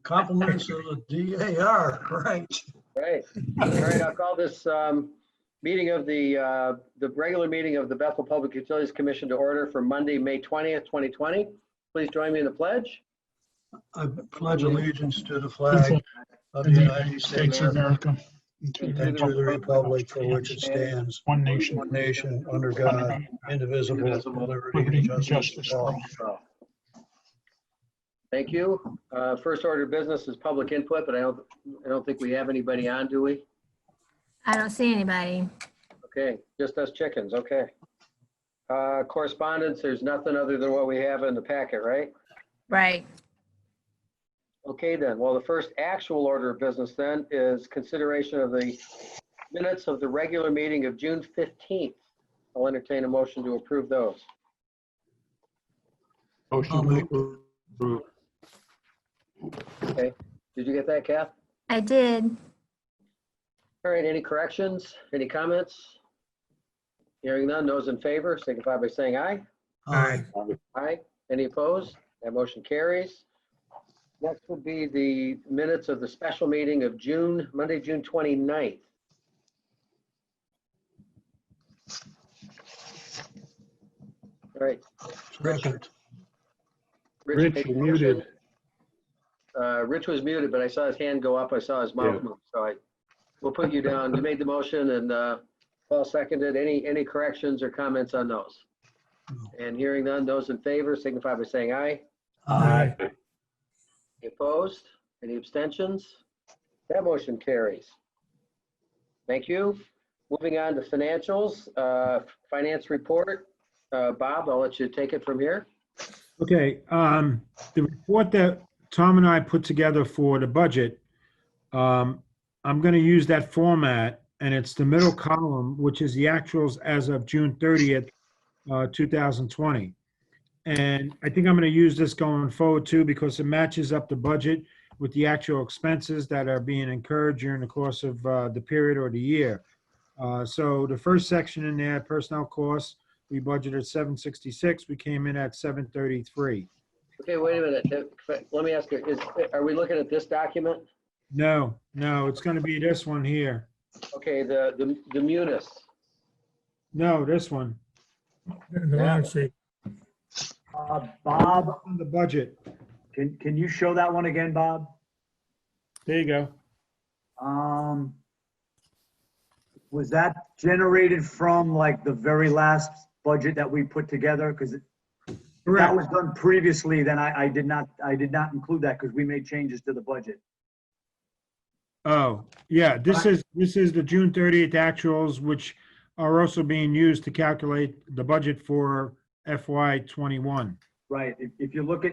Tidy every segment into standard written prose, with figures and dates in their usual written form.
Compliments of the DAR, right? Right. All right, I'll call this meeting of the regular meeting of the Bethel Public Utilities Commission to order for Monday, May 20th, 2020. Please join me in the pledge. I pledge allegiance to the flag of the United States of America and to the republic for which it stands, one nation, one nation, under God, indivisible, with liberty and justice for all. Thank you. First order of business is public input, but I don't think we have anybody on, do we? I don't see anybody. Okay, just us chickens, okay. Correspondence, there's nothing other than what we have in the packet, right? Right. Okay then, well, the first actual order of business then is consideration of the minutes of the regular meeting of June 15th. I'll entertain a motion to approve those. motion to approve. Okay, did you get that, Kath? I did. All right, any corrections, any comments? Hearing none, those in favor, signify by saying aye. Aye. Aye. Any opposed? That motion carries. Next would be the minutes of the special meeting of Monday, June 29th. All right. Second. Rich, made the you're motion. muted. Rich was muted, but I saw his hand go up. I saw his mouth move. So we'll put you down. You made the motion and Paul seconded. Any corrections or comments on those? And hearing none, those in favor signify by saying aye. Aye. Any opposed? Any abstentions? That motion carries. Thank you. Moving on to financials, finance report. Bob, I'll let you take it from here. Okay, the report that Tom and I put together for the budget, I'm going to use that format, and it's the middle column, which is the actuals as of June 30th, 2020. And I think I'm going to use this going forward too, because it matches up the budget with the actual expenses that are being incurred during the course of the period or the year. So the first section in there, personnel costs, we budgeted 766. We came in at 733. Okay, wait a minute. Let me ask you, are we looking at this document? No, it's going to be this one here. Okay, the munis. No, this one. Bob, On the budget. can you show that one again, Bob? There you go. Was that generated from like the very last budget that we put together? Because if that Correct. was done previously, then I did not include that because we made changes to the budget. Oh, yeah, this is the June 30th actuals, which are also being used to calculate the budget for FY21. Right. If you look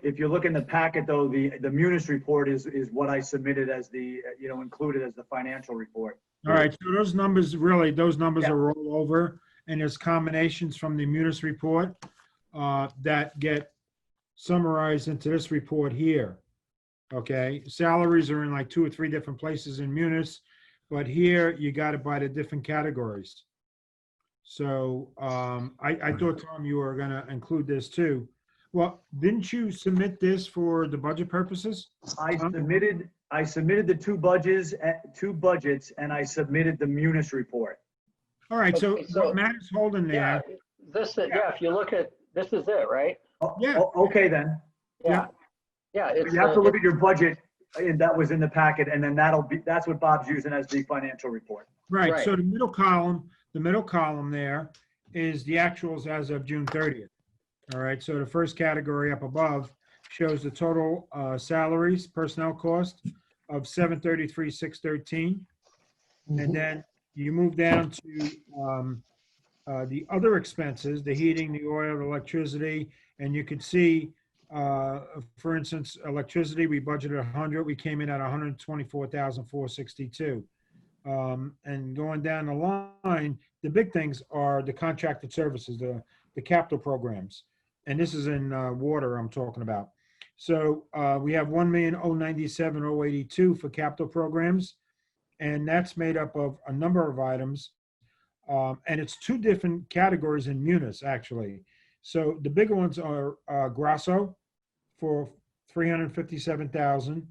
in the packet though, the munis report is what I submitted as the, included as the financial report. All right, so those numbers are Yeah. roll over, and there's combinations from the munis report that get summarized into this report here. Okay, salaries are in like 2 or 3 different places in munis, but here you got it by the different categories. So I thought, Tom, you were gonna include this too. Well, didn't you submit this for the budget purposes? I submitted the two budgets, and I submitted the munis report. All right, so Okay, so- what Matt is holding Yeah, there, if you look at, this is it, right? Yeah. Okay, then. Yeah. Yeah, it's. You have to look at your budget, and that was in the packet, and then that's what Bob's using as the financial report. right, so Right. the middle column there is the actuals as of June 30th. All right, so the first category up above shows the total salaries, personnel cost of 733,613. And then you move down to the other expenses, the heating, the oil, the electricity, and you can see, for instance, electricity, we budgeted 100, we came in at 124,462. And going down the line, the big things are the contracted services, the capital programs. And this is in water I'm talking about. So we have 1,097,082 for capital programs. And that's made up of a number of items. And it's 2 different categories in munis, actually. So the bigger ones are Grasso for 357,000.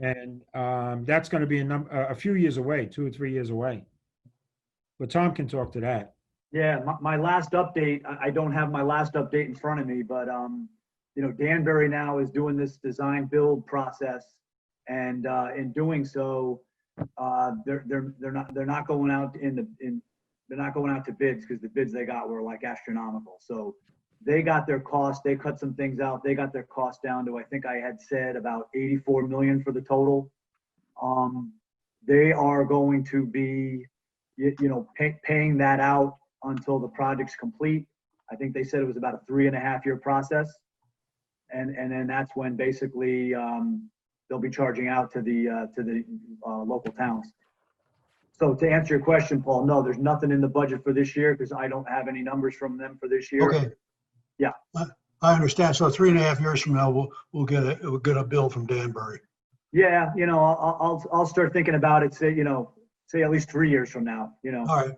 And that's going to be a few years away, 2 or 3 years away. But Tom can talk to that. Yeah, my last update, I don't have my last update in front of me, but, you know, Danbury now is doing this design build process. And in doing so, they're not going out they're not going out to bids, because the bids they got were like astronomical. So they got their cost, they cut some things out. They got their cost down to, I think I had said about 84 million for the total. They are going to be, paying that out until the project's complete. I think they said it was about a 3.5-year process. And then that's when basically they'll be charging out to the local towns. So to answer your question, Paul, no, there's nothing in the budget for this year, because I don't have any numbers from them for this year. Okay. Yeah. I understand. So 3.5 years from now, we'll get a bill from Danbury. Yeah, I'll start thinking about it, say at least 3 years from now, All right.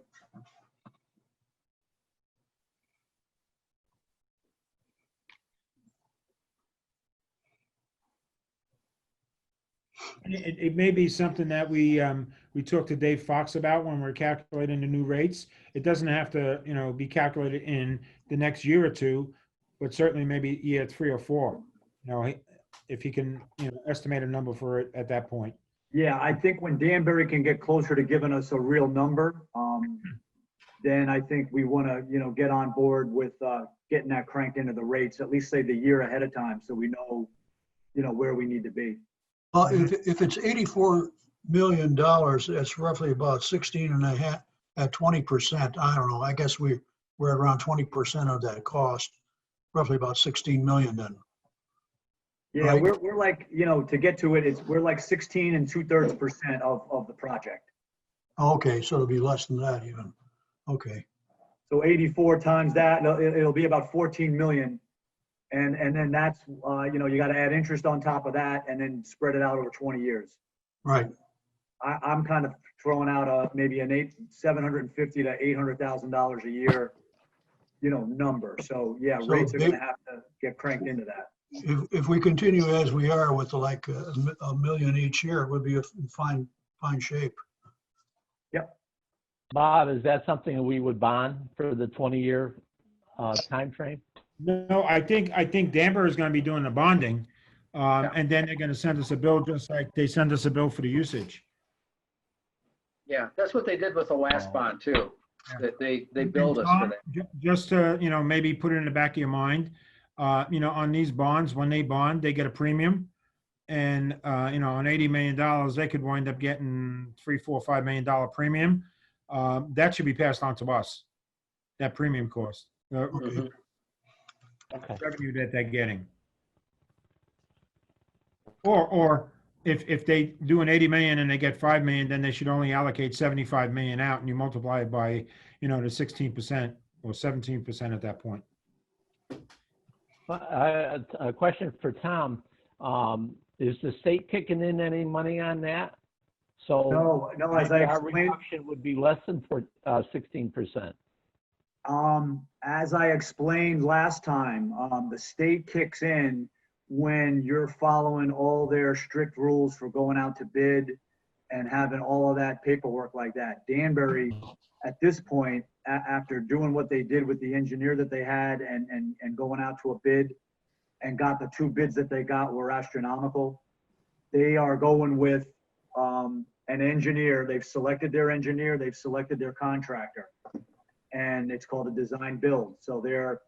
It may be something that we talked to Dave Fox about when we're calculating the new rates. It doesn't have to, be calculated in the next year or two, but certainly maybe year 3 or 4. If he can, estimate a number for it at that point. Yeah, I think when Danbury can get closer to giving us a real number, then I think we want to, get on board with getting that cranked into the rates, at least say the year ahead of time, so we know, where we need to be. Well, if it's $84 million, that's roughly about 16.5 at 20%. I don't know. I guess we're around 20% of that cost, roughly about 16 million then. Yeah, right? we're like, to get to it, we're like 16 2/3% of the project. Okay, so it'll be less than that even. Okay. So 84 times that, it'll be about 14 million. And then that's, you got to add interest on top of that and then spread it out over 20 years. Right. I'm kind of throwing out maybe $750,000 to $800,000 a year, number. So yeah, So rates are going to have to get cranked into that. If we continue as we are with like a million each year, it would be in fine shape. Yep. Bob, is that something that we would bond for the 20-year time frame? No, I think Danbury is going to be doing the bonding, and then they're going to send us a bill just like they send us a bill for the usage. Yeah, that's what they did with the last bond too. That they billed us for that. Just to, maybe put it in the back of your mind, on these bonds, when they bond, they get a premium. And, on $80 million, they could wind up getting $3, $4, $5 million premium. That should be passed on to us, that premium cost. Mhm. Okay. Revenue that they're getting. Or if they do an 80 million and they get 5 million, then they should only allocate 75 million out, and you multiply it by, the 16% or 17% at that point. A question for Tom. Is the state kicking in any money on that? So No, as I our explained, reduction would be less than 16%. as I explained last time, the state kicks in when you're following all their strict rules for going out to bid and having all of that paperwork like that. Danbury, at this point, after doing what they did with the engineer that they had and going out to a bid and got the 2 bids that they got were astronomical, they are going with an engineer. They've selected their engineer, they've selected their contractor, and it's called a design build. So they're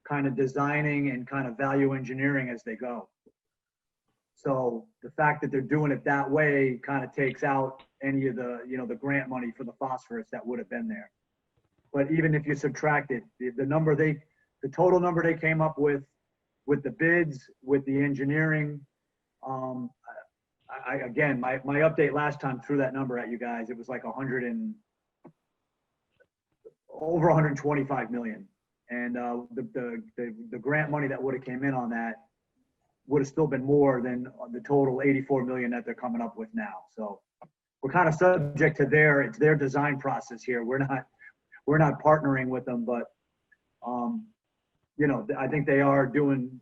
kind of designing and kind of value engineering as they go. So the fact that they're doing it that way kind of takes out any of the, the grant money for the phosphorus that would have been there. But even if you subtract it, the total number they came up with the bids, with the engineering, again, my update last time threw that number at you guys. It was like over 125 million. And the grant money that would have came in on that would have still been more than the total 84 million that they're coming up with now. So we're kind of subject to it's their design process here. We're not partnering with them, but I think they are doing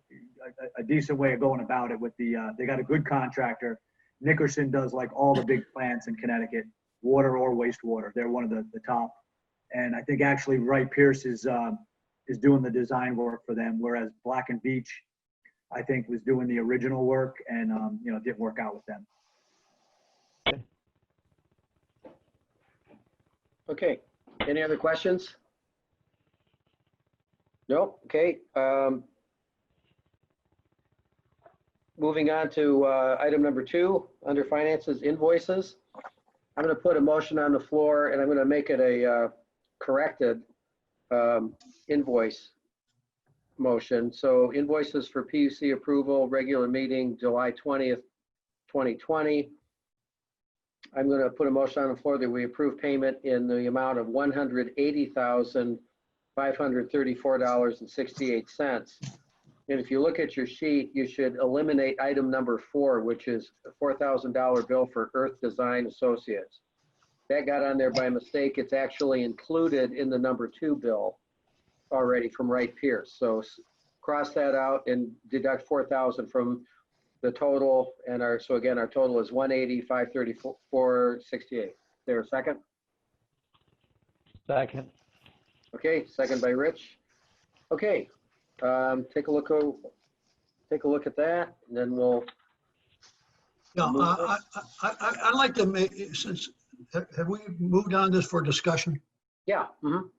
a decent way of going about it with they got a good contractor. Nickerson does like all the big plants in Connecticut, water or wastewater. They're one of the top. And I think actually Wright Pierce is doing the design work for them, whereas Black and Beach, I think, was doing the original work and, didn't work out with them. Okay, any other questions? Nope, okay. Moving on to item number 2, under finances, invoices. I'm going to put a motion on the floor and I'm going to make it a corrected invoice motion. So invoices for PUC approval, regular meeting, July 20th, 2020. I'm going to put a motion on the floor that we approve payment in the amount of $180,534.68. And if you look at your sheet, you should eliminate item number 4, which is a $4,000 bill for Earth Design Associates. That got on there by mistake. It's actually included in the number 2 bill already from Wright Pierce. So cross that out and deduct 4,000 from the total. And our total is 180,534.68. There a second? Second. Okay, second by Rich. Okay, take a look at that, and then we'll. Yeah, I'd like to make, since, have we moved on this for discussion? Yeah,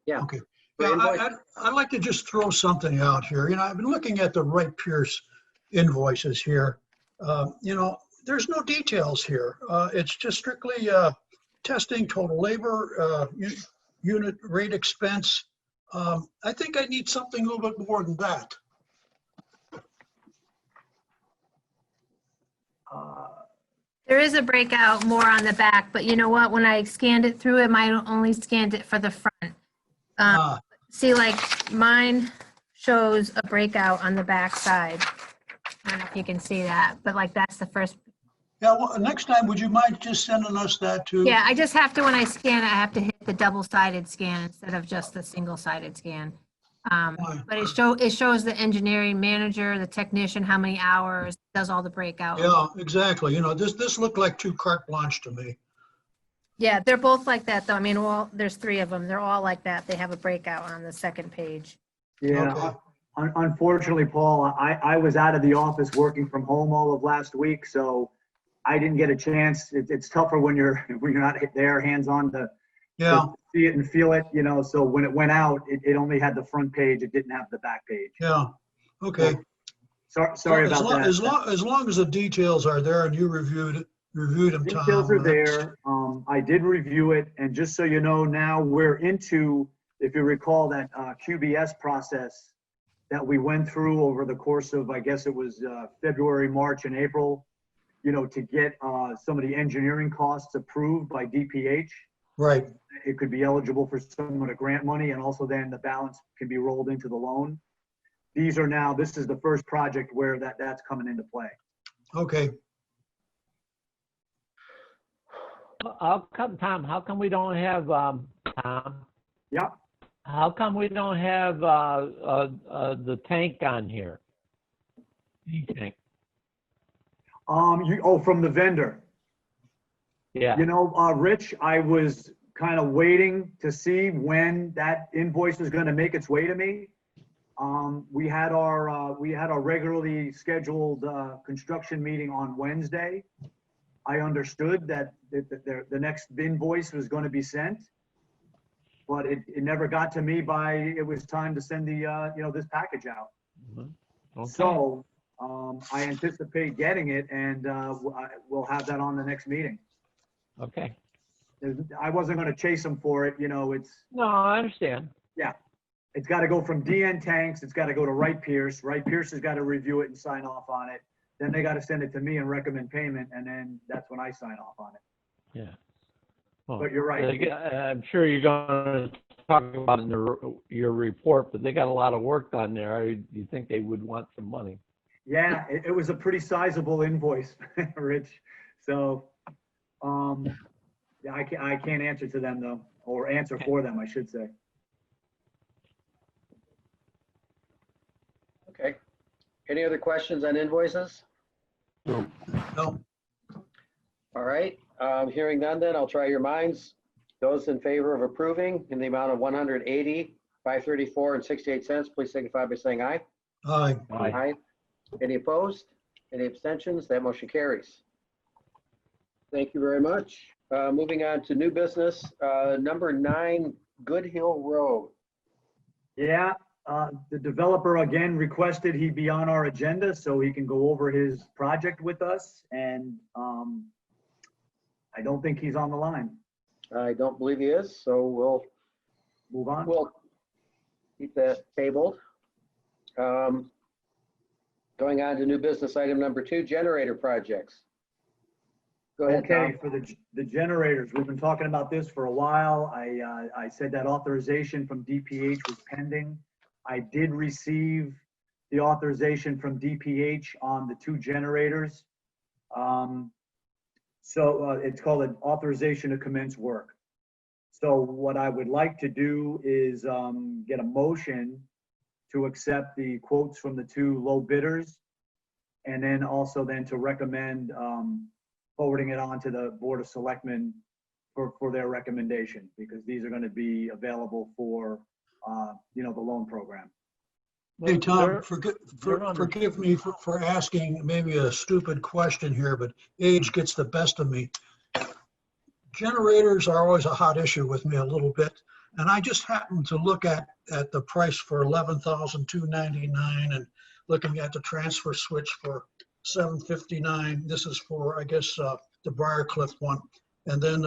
yeah. Okay. For Yeah, invoice- I'd like to just throw something out here. I've been looking at the Wright Pierce invoices here. There's no details here. It's just strictly testing, total labor, unit rate expense. I think I need something a little bit more than that. There is a breakout more on the back, but you know what? When I scanned it through, it might only scanned it for the front. See, like mine shows a breakout on the back side. I don't know if you can see that, but like that's the first. Yeah, well, next time, would you mind just sending us that too? Yeah, I just have to, when I scan, I have to hit the double-sided scan instead of just the single-sided scan. But it shows the engineering manager, the technician, how many hours, does all the breakout. Yeah, exactly. This looked like too carte blanche to me. Yeah, they're both like that though. I mean, there's 3 of them. They're all like that. They have a breakout on the second page. Yeah, Okay. unfortunately, Paul, I was out of the office working from home all of last week, so I didn't get a chance. It's tougher when you're not there, hands-on to Yeah, see it and feel it, so when it went out, it only had the front page. It didn't have the back page. yeah. Okay. Sorry As about long- that. As long as the details are there and you reviewed them, Tom. Details are there. I did review it, and just so you know, now we're into, if you recall, that QBS process that we went through over the course of, I guess it was February, March, and April, to get some of the engineering costs approved by DPH. Right. It could be eligible for some of the grant money, and also then the balance can be rolled into the loan. This is the first project where that's coming into play. Okay. Tom, how come we don't have, Tom? Yeah. How come we don't have the tank on here? Tank. From the vendor. Yeah. Rich, I was kind of waiting to see when that invoice was going to make its way to me. We had our regularly scheduled construction meeting on Wednesday. I understood that the next invoice was going to be sent, but it never got to me it was time to send this package out. Mm-hmm. Okay. So I anticipate getting it, and we'll have that on the next meeting. Okay. I wasn't going to chase them for it. It's. No, I understand. Yeah. It's got to go from DN Tanks. It's got to go to Wright Pierce. Wright Pierce has got to review it and sign off on it. Then they got to send it to me and recommend payment. And then that's when I sign off on it. Yeah. Well, But you're right. I'm sure you're going to talk about it in your report, but they got a lot of work done there. You think they would want some money? Yeah, it was a pretty sizable invoice, Rich. So, yeah, I can't answer to them though, or answer for them, I should say. Okay. Any other questions on invoices? No. All right, hearing none then, I'll try your minds. Those in favor of approving in the amount of $180,534.68, please signify by saying aye. Aye. Aye. Any opposed? Any abstentions? That motion carries. Thank you very much. Moving on to new business, number 9, Good Hill Road. Yeah, the developer again requested he be on our agenda so he can go over his project with us. And I don't think he's on the line. I don't believe he is, so we'll Move on. keep that tabled. Going on to new business item number 2, generator projects. Go ahead, Okay, Tom. for the generators, we've been talking about this for a while. I said that authorization from DPH was pending. I did receive the authorization from DPH on the 2 generators. So it's called an authorization to commence work. So what I would like to do is get a motion to accept the quotes from the 2 low bidders, and then also then to recommend forwarding it on to the Board of Selectmen for their recommendation, because these are going to be available for, the loan program. Hey, Tom, They're- forgive me for asking maybe a stupid question here, but age gets the best of me. Generators are always a hot issue with me a little bit, and I just happened to look at the price for $11,299 and looking at the transfer switch for $759. This is for, I guess, the Briarcliff one, and then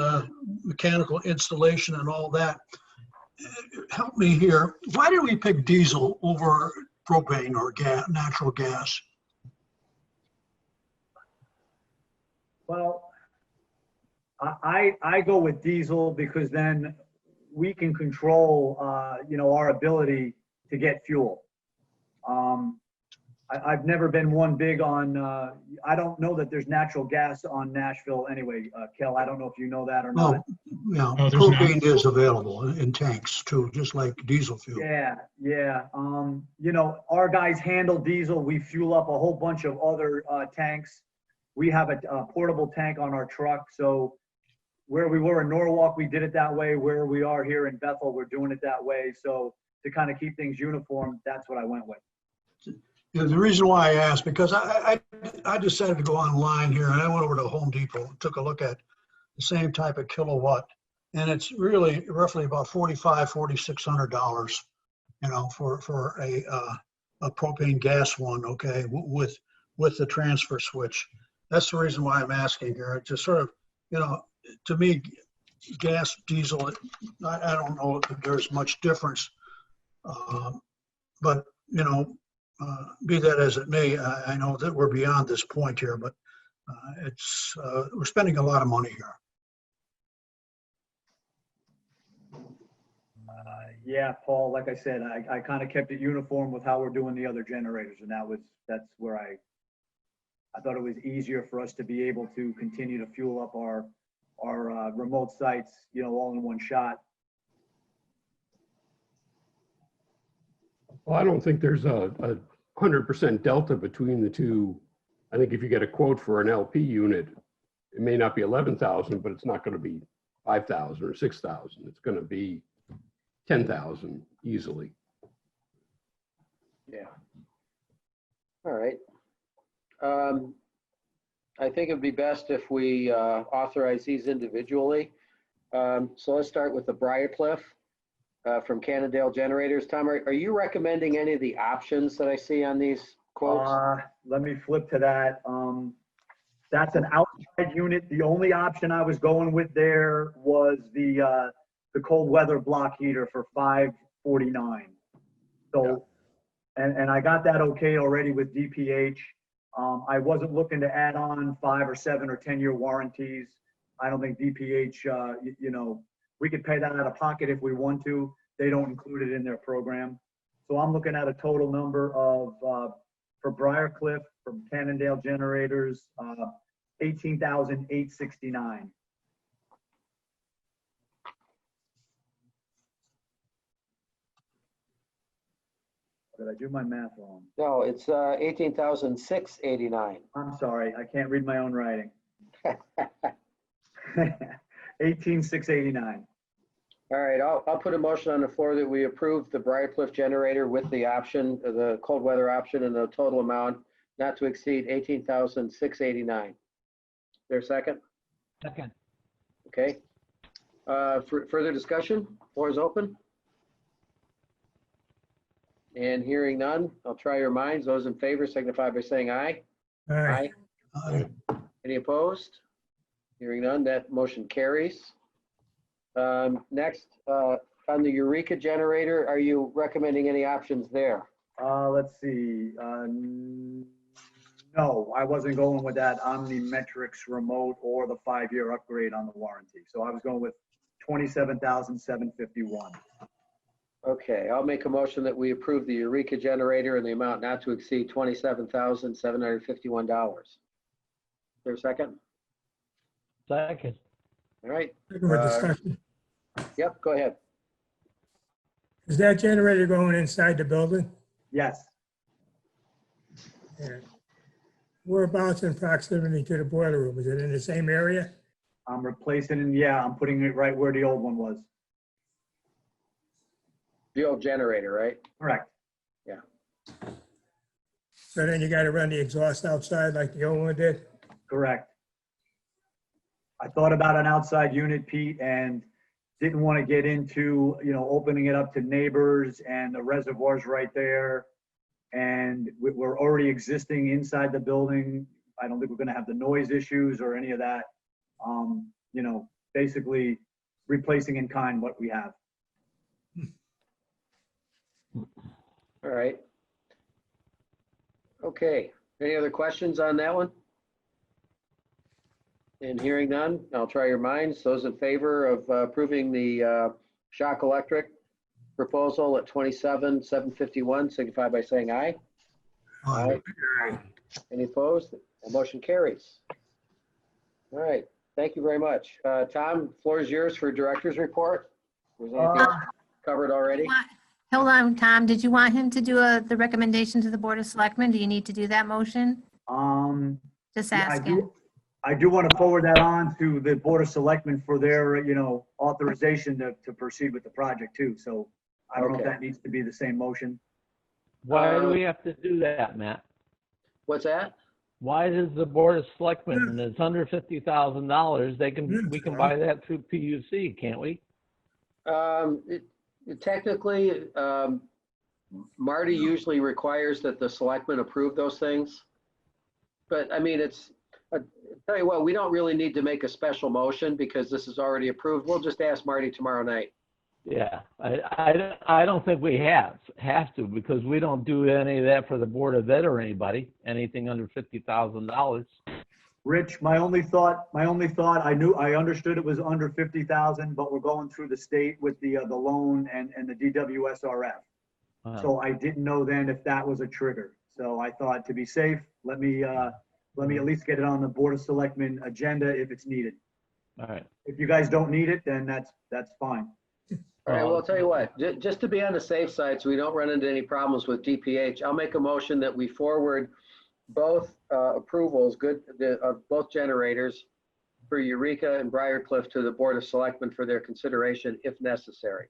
mechanical installation and all that. Help me here. Why did we pick diesel over propane or natural gas? Well, I go with diesel because then we can control, our ability to get fuel. I've never been one big on, I don't know that there's natural gas on Nashville anyway. Kel, I don't know if you know that or not. Oh, yeah, Oh, there's not. propane is available in tanks too, just like diesel fuel. Yeah. Our guys handle diesel. We fuel up a whole bunch of other tanks. We have a portable tank on our truck. So where we were in Norwalk, we did it that way. Where we are here in Bethel, we're doing it that way. So to kind of keep things uniform, that's what I went with. Yeah, the reason why I asked, because I decided to go online here and I went over to Home Depot and took a look at the same type of kilowatt. And it's really roughly about $4,600, for a propane gas one, okay, with the transfer switch. That's the reason why I'm asking here. It's just sort of, to me, gas, diesel, I don't know if there's much difference. But, be that as it may, I know that we're beyond this point here, but we're spending a lot of money here. Yeah, Paul, like I said, I kind of kept it uniform with how we're doing the other generators, and that's where I thought it was easier for us to be able to continue to fuel up our remote sites, all in one shot. Well, I don't think there's a 100% delta between the two. I think if you get a quote for an LP unit, it may not be 11,000, but it's not going to be 5,000 or 6,000. It's going to be 10,000 easily. Yeah. All right. I think it'd be best if we authorize these individually. So let's start with the Briarcliff from Cannondale Generators. Tom, are you recommending any of the options that I see on these quotes? Let me flip to that. That's an outside unit. The only option I was going with there was the cold weather block heater for $549. So, and I got that okay already with DPH. I wasn't looking to add on 5 or 7 or 10-year warranties. I don't think DPH, we could pay that out of pocket if we want to. They don't include it in their program. So I'm looking at a total number of, for Briarcliff, from Cannondale Generators, $18,869. Did I do my math wrong? No, it's 18,689. I'm sorry, I can't read my own writing. 18,689. All right, I'll put a motion on the floor that we approve the Briarcliff generator with the option, the cold weather option, and the total amount not to exceed 18,689. There a second? Second. Okay. Further discussion? Floor is open. And hearing none, I'll try your minds. Those in favor signify by saying aye. Aye. Aye. Any opposed? Hearing none, that motion carries. Next, on the Eureka generator, are you recommending any options there? Let's see. No, I wasn't going with that OmniMetrics remote or the 5-year upgrade on the warranty. So I was going with 27,751. Okay, I'll make a motion that we approve the Eureka generator in the amount not to exceed $27,751. Is there a second? Second. All right. More discussion. Yep, go ahead. Is that generator going inside the building? Yes, Yeah. Whereabouts in proximity to the boiler room? Is it in the same area? I'm replacing it. Yeah, I'm putting it right where the old one was. The old generator, right? Correct. So then you got to run the exhaust outside like the old one did? Correct. I thought about an outside unit, Pete, and didn't want to get into, opening it up to neighbors, and the reservoir's right there. And we're already existing inside the building. I don't think we're going to have the noise issues or any of that. Basically replacing in kind what we have. All right. Okay, any other questions on that one? And hearing none, I'll try your minds. Those in favor of approving the Shock Electric proposal at 27,751 signify by saying aye. Aye. Any opposed? The motion carries. All right, thank you very much. Tom, floor is yours for director's report. Was anything else covered already? Hold on, Tom, did you want him to do the recommendation to the Board of Selectmen? Do you need to do that motion? Just Yeah, asking. I do want to forward that on to the Board of Selectmen for their, authorization to proceed with the project too. So I don't know if Okay. that needs to be the same motion. Why do we have to do that, Matt? What's that? Why does the Board of Selectmen, and it's under $50,000, we can buy that through PUC, can't we? Technically, Marty usually requires that the selectmen approve those things. But I mean, tell you what, we don't really need to make a special motion because this is already approved. We'll just ask Marty tomorrow night. Yeah, I don't think we have to, because we don't do any of that for the Board of Ed or anybody, anything under $50,000. Rich, my only thought, I understood it was under 50,000, but we're going through the state with the loan and the DWSRF. So I didn't know then if that was a trigger. So I thought, to be safe, let me at least get it on the Board of Selectmen agenda if it's needed. All right. If you guys don't need it, then that's fine. All right, well, I'll tell you what, just to be on the safe side so we don't run into any problems with DPH, I'll make a motion that we forward both approvals, of both generators for Eureka and Briarcliff to the Board of Selectmen for their consideration if necessary.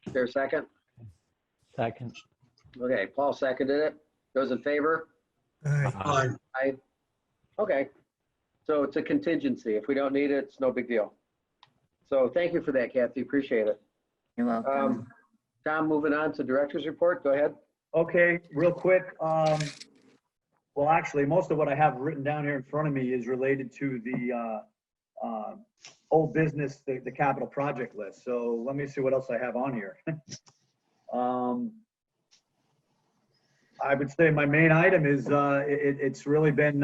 Is there a second? Second. Okay, Paul seconded it. Those in favor? Aye. Aye. Okay, so it's a contingency. If we don't need it, it's no big deal. So thank you for that, Kathy. Appreciate it. You're welcome. Tom, moving on to director's report. Go ahead. Okay, real quick. Well, actually, most of what I have written down here in front of me is related to the old business, the capital project list. So let me see what else I have on here. I would say my main item is it's really been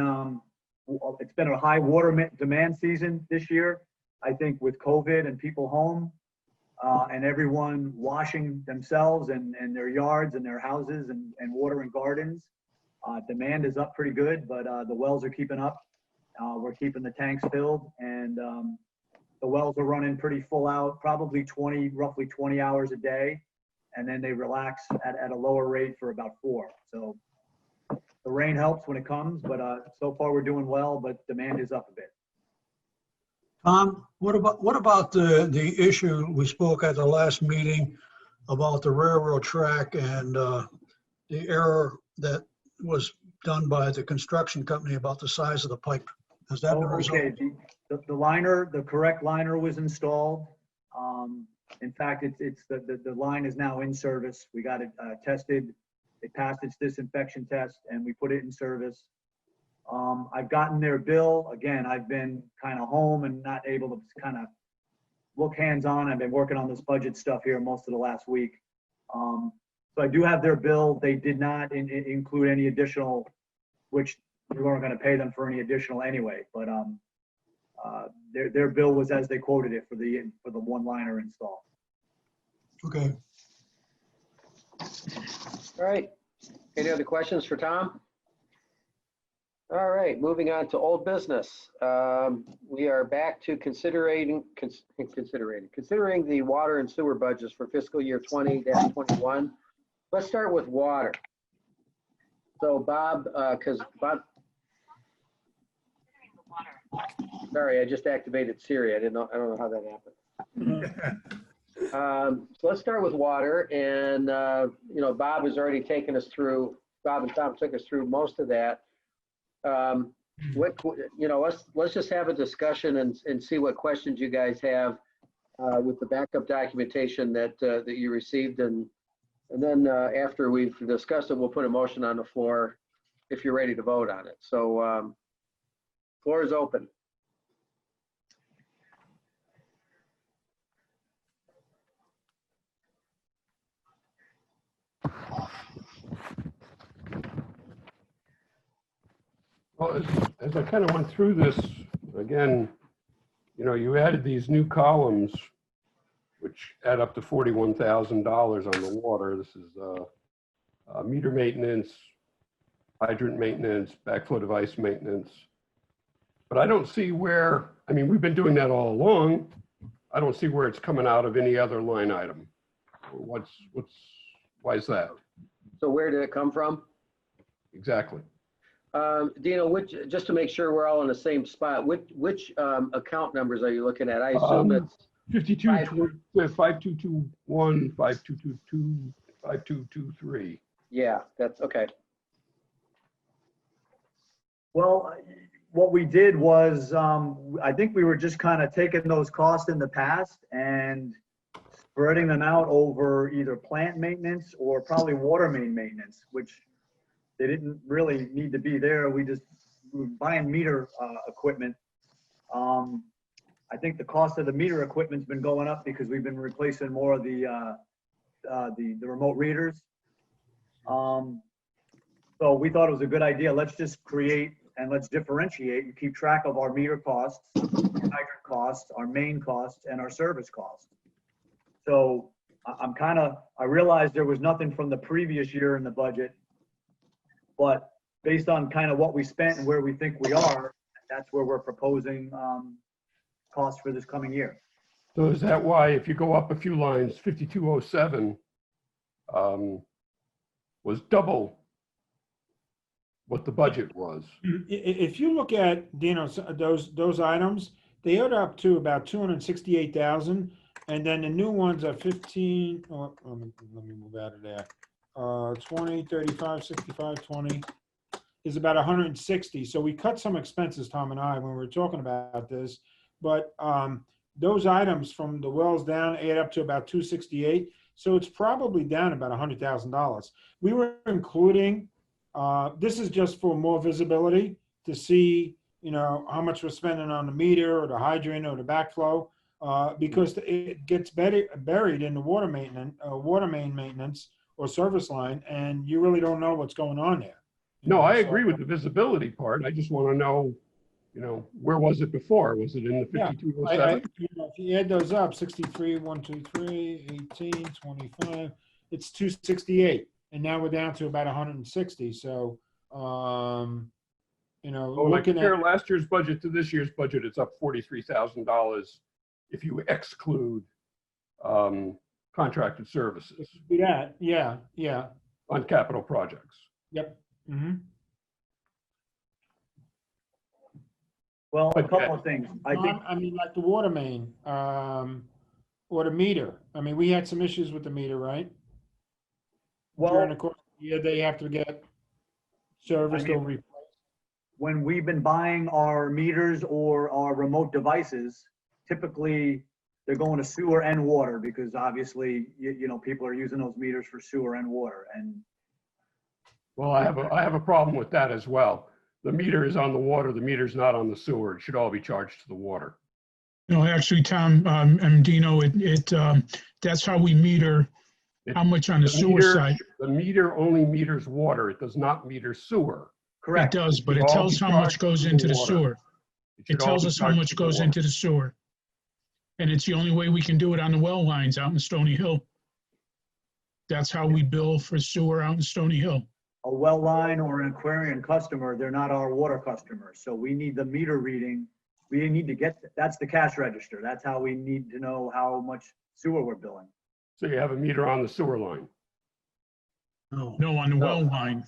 it's been a high water demand season this year. I think with COVID and people home and everyone washing themselves and their yards and their houses and watering gardens. Demand is up pretty good, but the wells are keeping up. We're keeping the tanks filled, and the wells are running pretty full out, probably roughly 20 hours a day, and then they relax at a lower rate for about 4. So the rain helps when it comes, but so far we're doing well, but demand is up a bit. Tom, what about the issue we spoke at the last meeting about the railroad track and the error that was done by the construction company about the size of the pipe? Has that been Oh, resolved? okay, the liner, the correct liner was installed. In fact, the line is now in service. We got it tested. It passed its disinfection test and we put it in service. I've gotten their bill. Again, I've been kind of home and not able to kind of look hands-on. I've been working on this budget stuff here most of the last week. So I do have their bill. They did not include any additional, which we weren't going to pay them for any additional anyway, but their bill was as they quoted it for the one liner install. Okay. All right. Any other questions for Tom? All right, moving on to old business. We are back to considering the water and sewer budgets for fiscal year 20-21. Let's start with water. So Bob, sorry, I just activated Siri. I don't know how that happened. So let's start with water, and Bob has already taken us through. Bob and Tom took us through most of that. Let's just have a discussion and see what questions you guys have with the backup documentation that you received, and then after we've discussed it, we'll put a motion on the floor if you're ready to vote on it. So floor is open. Well, as I kind of went through this, again, you added these new columns, which add up to $41,000 on the water. This is meter maintenance, hydrant maintenance, backflow device maintenance. But I don't see where, we've been doing that all along. I don't see where it's coming out of any other line item. Why is that? So where did it come from? Exactly. Dino, just to make sure we're all in the same spot, which account numbers are you looking at? I assume it's 52, 5221, 5222, 5223. Yeah, that's okay. Well, what we did was, I think we were just kind of taking those costs in the past and spreading them out over either plant maintenance or probably water main maintenance, which they didn't really need to be there. We were buying meter equipment. I think the cost of the meter equipment's been going up because we've been replacing more of the remote readers. So we thought it was a good idea. Let's just create and let's differentiate and keep track of our meter costs, hydrant costs, our main costs, and our service costs. So I realized there was nothing from the previous year in the budget, but based on kind of what we spent and where we think we are, that's where we're proposing costs for this coming year. So is that why if you go up a few lines, 5207 was double what the budget was? If you look at, Dino, those items, they add up to about 268,000, and then the new ones are 15. Oh, let me move out of there. 20, 35, 65, 20 is about 160. So we cut some expenses, Tom and I, when we were talking about this, but those items from the wells down add up to about 268. So it's probably down about $100,000. We were including, this is just for more visibility to see, how much we're spending on the meter or the hydrant or the backflow, because it gets buried in the water main maintenance or service line, and you really don't know what's going on there. No, I agree with the visibility part. I just want to know, where was it before? Was it in the 5207? If you add those up, 63, 1, 2, 3, 18, 25, it's 268. And now we're down to about 160. So, When I compare last year's budget to this year's budget, it's up $43,000 if you exclude contracted services. Yeah. On capital projects. Yep. Mm-hmm. Well, a But, couple of things. I think, I mean, like the water main, or the meter. I mean, we had some issues with the meter, right? During the well, course of the year, they have to get serviced I mean- or replaced. when we've been buying our meters or our remote devices, typically they're going to sewer and water because obviously, people are using those meters for sewer and water. And Well, I have a problem with that as well. The meter is on the water, the meter's not on the sewer. It should all be charged to the water. No, actually, Tom, and Dino, that's how we meter how much on the sewer meter- side. The meter only meters water. It does not meter sewer. It correct. does, but should it all tells be how much charged goes to the into the water. sewer. should It all tells be us how charged much to goes water. into the sewer. And it's the only way we can do it on the well lines out in Stony Hill. That's how we bill for sewer out in Stony Hill. A well line or an Aquarian customer, they're not our water customers. So we need the meter reading. We need to that's the cash register. That's how we need to know how much sewer we're billing. So you have a meter on the sewer line. No. No, on the well line.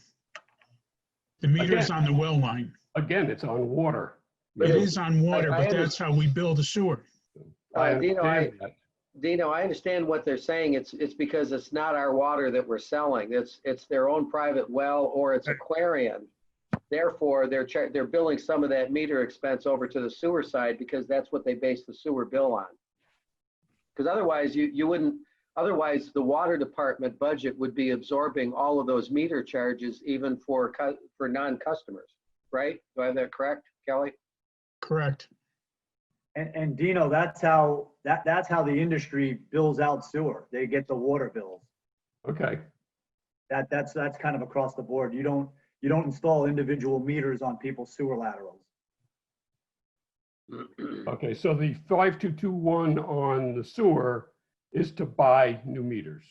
The meter's Again. on the well line. Again, it's on water. It is on water, I but that's how we bill the sewer. I Dino, understand that. Dino, I understand what they're saying. It's because it's not our water that we're selling. It's their own private well or it's Aquarian. Therefore, they're billing some of that meter expense over to the sewer side because that's what they base the sewer bill on. Because otherwise you wouldn't, otherwise the water department budget would be absorbing all of those meter charges even for non-customers, right? Do I have that correct, Kelly? Correct. And Dino, that's how the industry bills out sewer. They get the water bills. Okay, That's kind of across the board. You don't install individual meters on people's sewer laterals. okay, so the 5221 on the sewer is to buy new meters.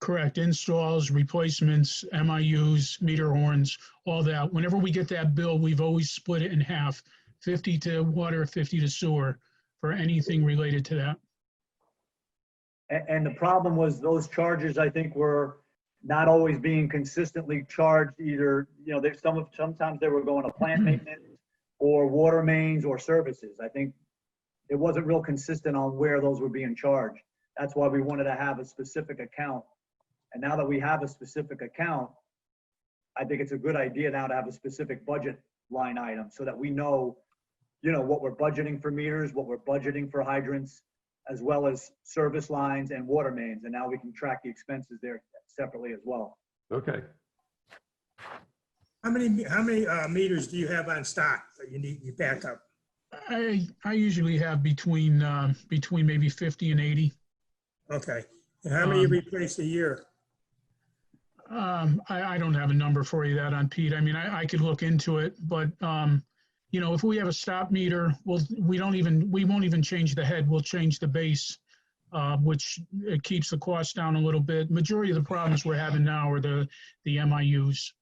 Correct. Installs, replacements, MIUs, meter horns, all that. Whenever we get that bill, we've always split it in half, 50 to water, 50 to sewer for anything related to that. And the problem was those charges, I think, were not always being consistently charged either, sometimes they were going to plant maintenance or water mains or services. I think it wasn't real consistent on where those were being charged. That's why we wanted to have a specific account. And now that we have a specific account, I think it's a good idea now to have a specific budget line item so that we know, what we're budgeting for meters, what we're budgeting for hydrants, as well as service lines and water mains. And now we can track the expenses there separately as well. Okay, How many meters do you have on stock that you back up? I usually have between maybe 50 and 80. Okay. And how many you replace a year? I don't have a number for you that on Pete. I mean, I could look into it, but if we have a stop meter, we won't even change the head. We'll change the base, which it keeps the cost down a little bit. Majority of the problems we're having now are the MIUs.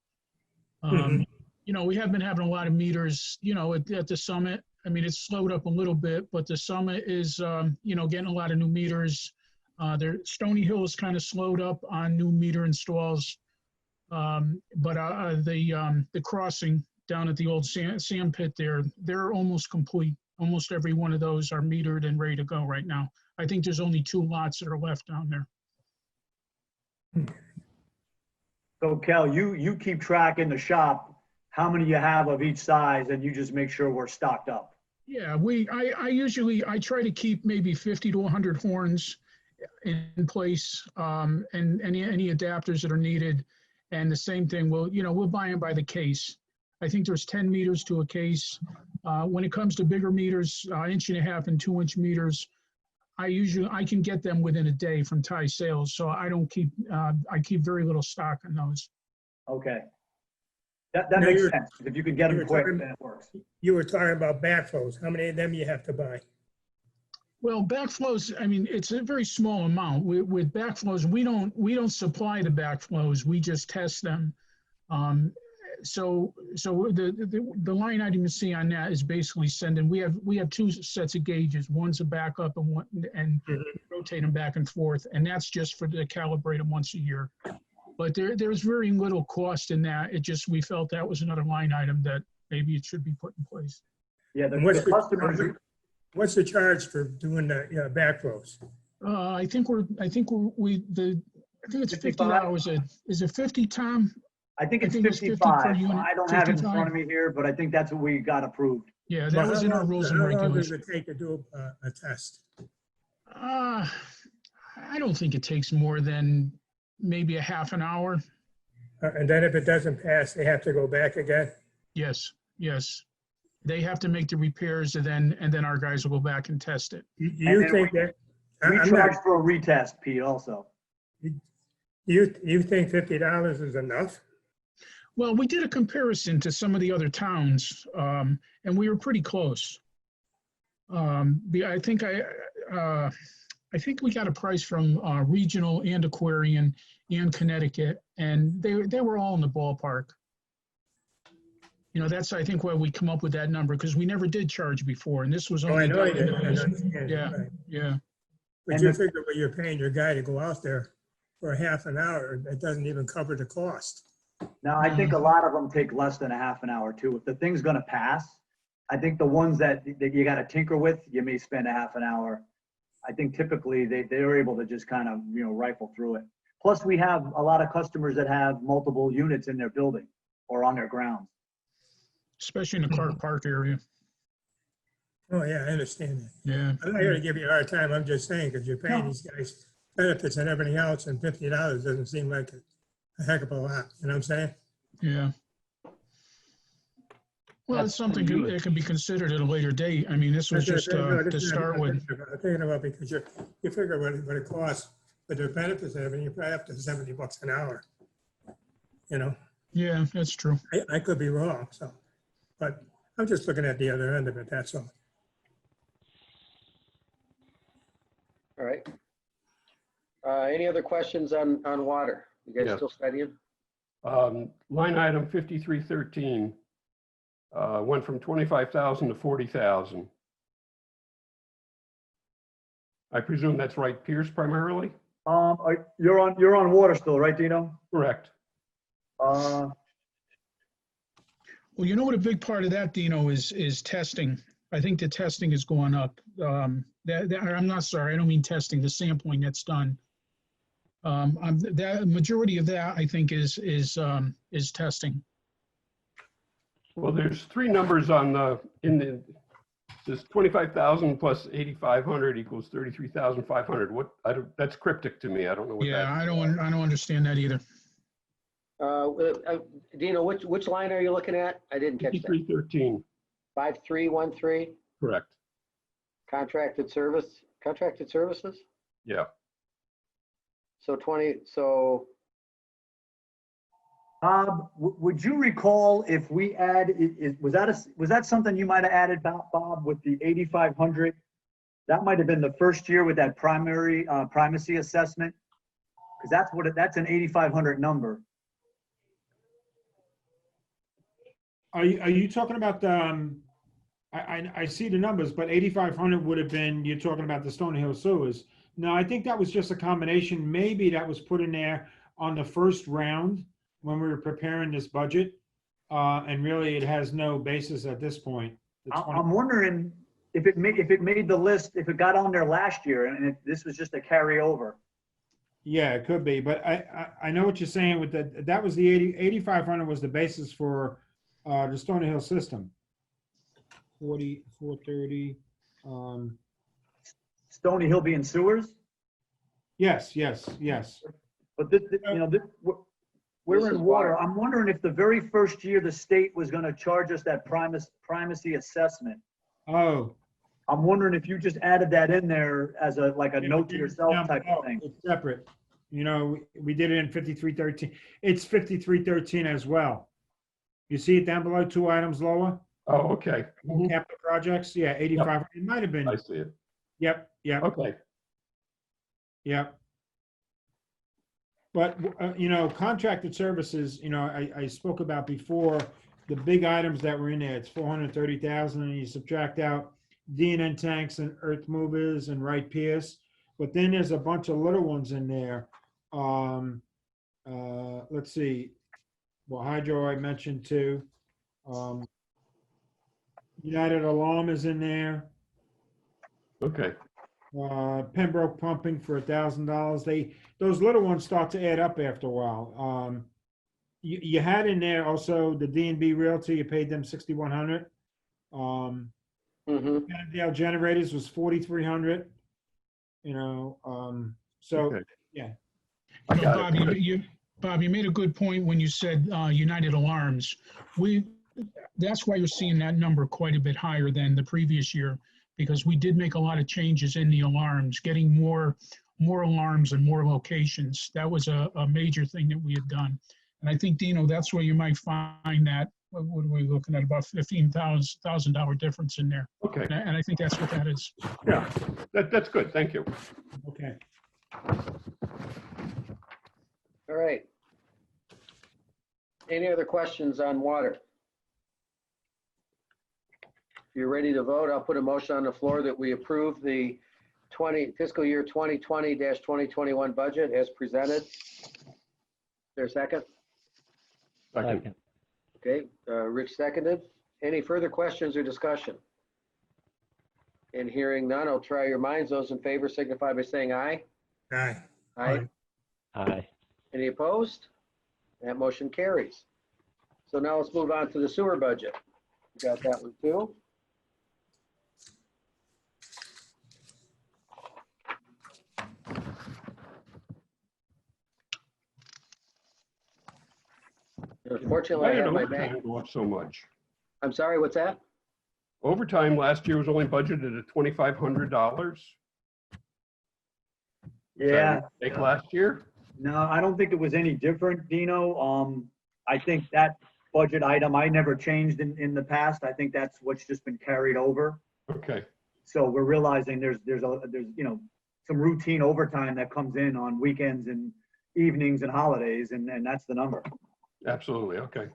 We have been having a lot of meters, at the summit. I mean, it's slowed up a little bit, but the summit is, getting a lot of new meters. Stony Hill is kind of slowed up on new meter installs. But the crossing down at the old sand pit there, they're almost complete. Almost every one of those are metered and ready to go right now. I think there's only 2 lots that are left down there. So Kel, you keep track in the shop, how many you have of each size, and you just make sure we're stocked up. Yeah, I try to keep maybe 50 to 100 horns in place, and any adapters that are needed. And the same thing, we'll buy them by the case. I think there's 10 meters to a case. When it comes to bigger meters, 1.5 and 2-inch meters, I can get them within a day from Thai sales. So I keep very little stock on those. Okay. That Now makes you're- sense. If you could get them you're quick, talking- then it works. You were talking about backflows. How many of them you have to buy? Well, backflows, I mean, it's a very small amount. With backflows, we don't supply the backflows. We just test them. So the line item you see on that is basically sending. We have 2 sets of gauges. One's a backup and rotate them back and forth, and that's just for to calibrate them once a year. But there's very little cost in that. We felt that was another line item that maybe it should be put in place. Yeah, And what's the customers, what's the charge for doing the backflows? I think it's 50 55? hours. Is it 50, Tom? I think I it's think it's 50 per 55. unit, I don't have it in 55. front of me here, but I think that's what we got approved. Yeah, that was in our rules and How long does regulations. it take to do a test? I don't think it takes more than maybe a half an hour. And then if it doesn't pass, they have to go back again? Yes, yes. They have to make the repairs and then our guys will go back and test it. Do you then think that, We I'm charge not, for a retest, Pete, also. you think $50 is enough? Well, we did a comparison to some of the other towns, and we were pretty close. I think we got a price from Regional and Aquarian and Connecticut, and they were all in the ballpark. You know, that's, I think, why we come up with that number, because we never did charge before, and this was Oh, I only know you done did. I in the- understand. Yeah, Right. yeah. But And you the- figure what you're paying your guy to go out there for a half an hour, it doesn't even cover the cost. Now, I think a lot of them take less than a half an hour too. If the thing's gonna pass, I think the ones that you gotta tinker with, you may spend a half an hour. I think typically they're able to just kind of, rifle through it. Plus, we have a lot of customers that have multiple units in their building or on their grounds. Especially in the Clark Park area. Oh, yeah, I understand that. Yeah. I'm not gonna give you a hard time, I'm just saying, because you're paying No. these guys benefits and everything else, and $50 doesn't seem like a heck of a lot, you know what I'm saying? Yeah. Well, it's something that can be considered at a later date. I mean, this was just No, to this is start what with. I'm thinking about, because you figure what it costs, but the benefits and everything, you're probably up to $70 an hour. You know, Yeah, that's true. I could be wrong, so, but I'm just looking at the other end of it, that's all. All right. Any other questions on water? You guys Yes. still studying? Line item 5313 went from 25,000 to 40,000. I presume that's right, Pierce primarily? You're on water still, right, Dino? Correct. Well, you know what a big part of that, Dino, is testing. I think the testing is going up. I'm not sorry, I don't mean testing, the sampling that's done. That majority of that, I think, is testing. Well, there's three numbers there's 25,000 plus 8,500 equals 33,500. That's cryptic to me. I don't know what that. Yeah, I don't understand that either. Dino, which line are you looking at? I didn't catch that. 5313, 5313, correct. contracted services? Yeah. So Would you recall if we was that something you might have added, Bob, with the 8,500? That might have been the first year with that primacy assessment, because that's an 8,500 number. Are you talking about the, I see the numbers, but 8,500 would have been, you're talking about the Stony Hill sewers. No, I think that was just a combination. Maybe that was put in there on the first round when we were preparing this budget. And really it has no basis at this point. I'm wondering if it made the list, if it got on there last year and this was just a carryover. Yeah, it could be, but I know what you're saying with that was the 8,500 was the basis for the Stony Hill system. 430. Stony Hill being sewers? Yes. But we're in water. I'm wondering if the very first year the state was going to charge us that primacy assessment. Oh. I'm wondering if you just added that in there as a note to yourself type of thing. It's separate. You know, we did it in 5313. It's 5313 as well. You see it down below, 2 items lower? Oh, okay. Capital projects, yeah, 85. It might have been. I see it. Yep. Okay. Yep. But, contracted services, I spoke about before, the big items that were in there, it's 430,000, and you subtract out D&N tanks and earth movers and Wright Pierce. But then there's a bunch of little ones in there. Let's see. Well, hydro I mentioned too. United Alarm is in there. Okay, Pembroke Pumping for $1,000. Those little ones start to add up after a while. You had in there also the D&B Realty, you paid them $6,100. Mm-hmm. Annandale Generators was $4,300. You know, so okay. yeah. I got Bob, it. Bob, you made a good point when you said United Alarms. That's why you're seeing that number quite a bit higher than the previous year, because we did make a lot of changes in the alarms, getting more alarms and more locations. That was a major thing that we had done. And I think, Dino, that's where you might find that, what are we looking at, about $15,000 difference in there. Okay, And I think that's what that is. yeah, that's good, thank you. Okay. All right. Any other questions on water? If you're ready to vote, I'll put a motion on the floor that we approve the fiscal year 2020-2021 budget as presented. Is there a second? Second. Okay, Rich seconded. Any further questions or discussion? And hearing none, I'll try your minds. Those in favor signify by saying aye. Aye. Aye. Aye. Any opposed? That motion carries. So now let's move on to the sewer budget. We got that one too. Unfortunately, Why I did have my overtime bag. go up so much? I'm sorry, what's that? Overtime last year was only budgeted at $2,500. Yeah. Like last year? No, I don't think it was any different, Dino. I think that budget item, I never changed in the past. I think that's what's just been carried over. Okay, So we're realizing there's some routine overtime that comes in on weekends and evenings and holidays, and that's the number. absolutely, okay.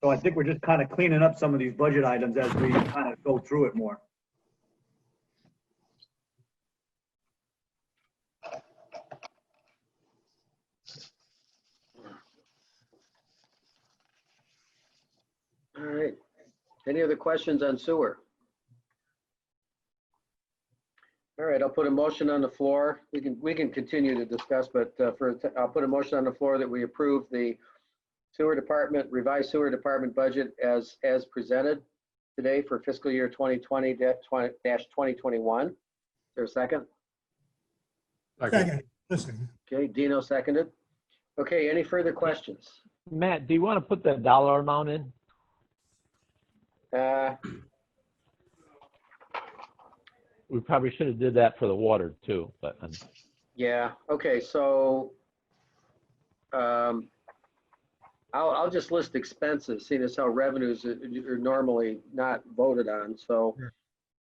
So I think we're just kind of cleaning up some of these budget items as we kind of go through it more. All right. Any other questions on sewer? All right, I'll put a motion on the floor. We can continue to discuss, but I'll put a motion on the floor that we approve the revised sewer department budget as presented today for fiscal year 2020-2021. Is there a second? Second, listen, Okay, Dino seconded. Okay, any further questions? Matt, do you want to put the dollar amount in? We probably should have did that for the water too, but Yeah, okay, so I'll just list expenses, seeing as how revenues are normally not voted on. So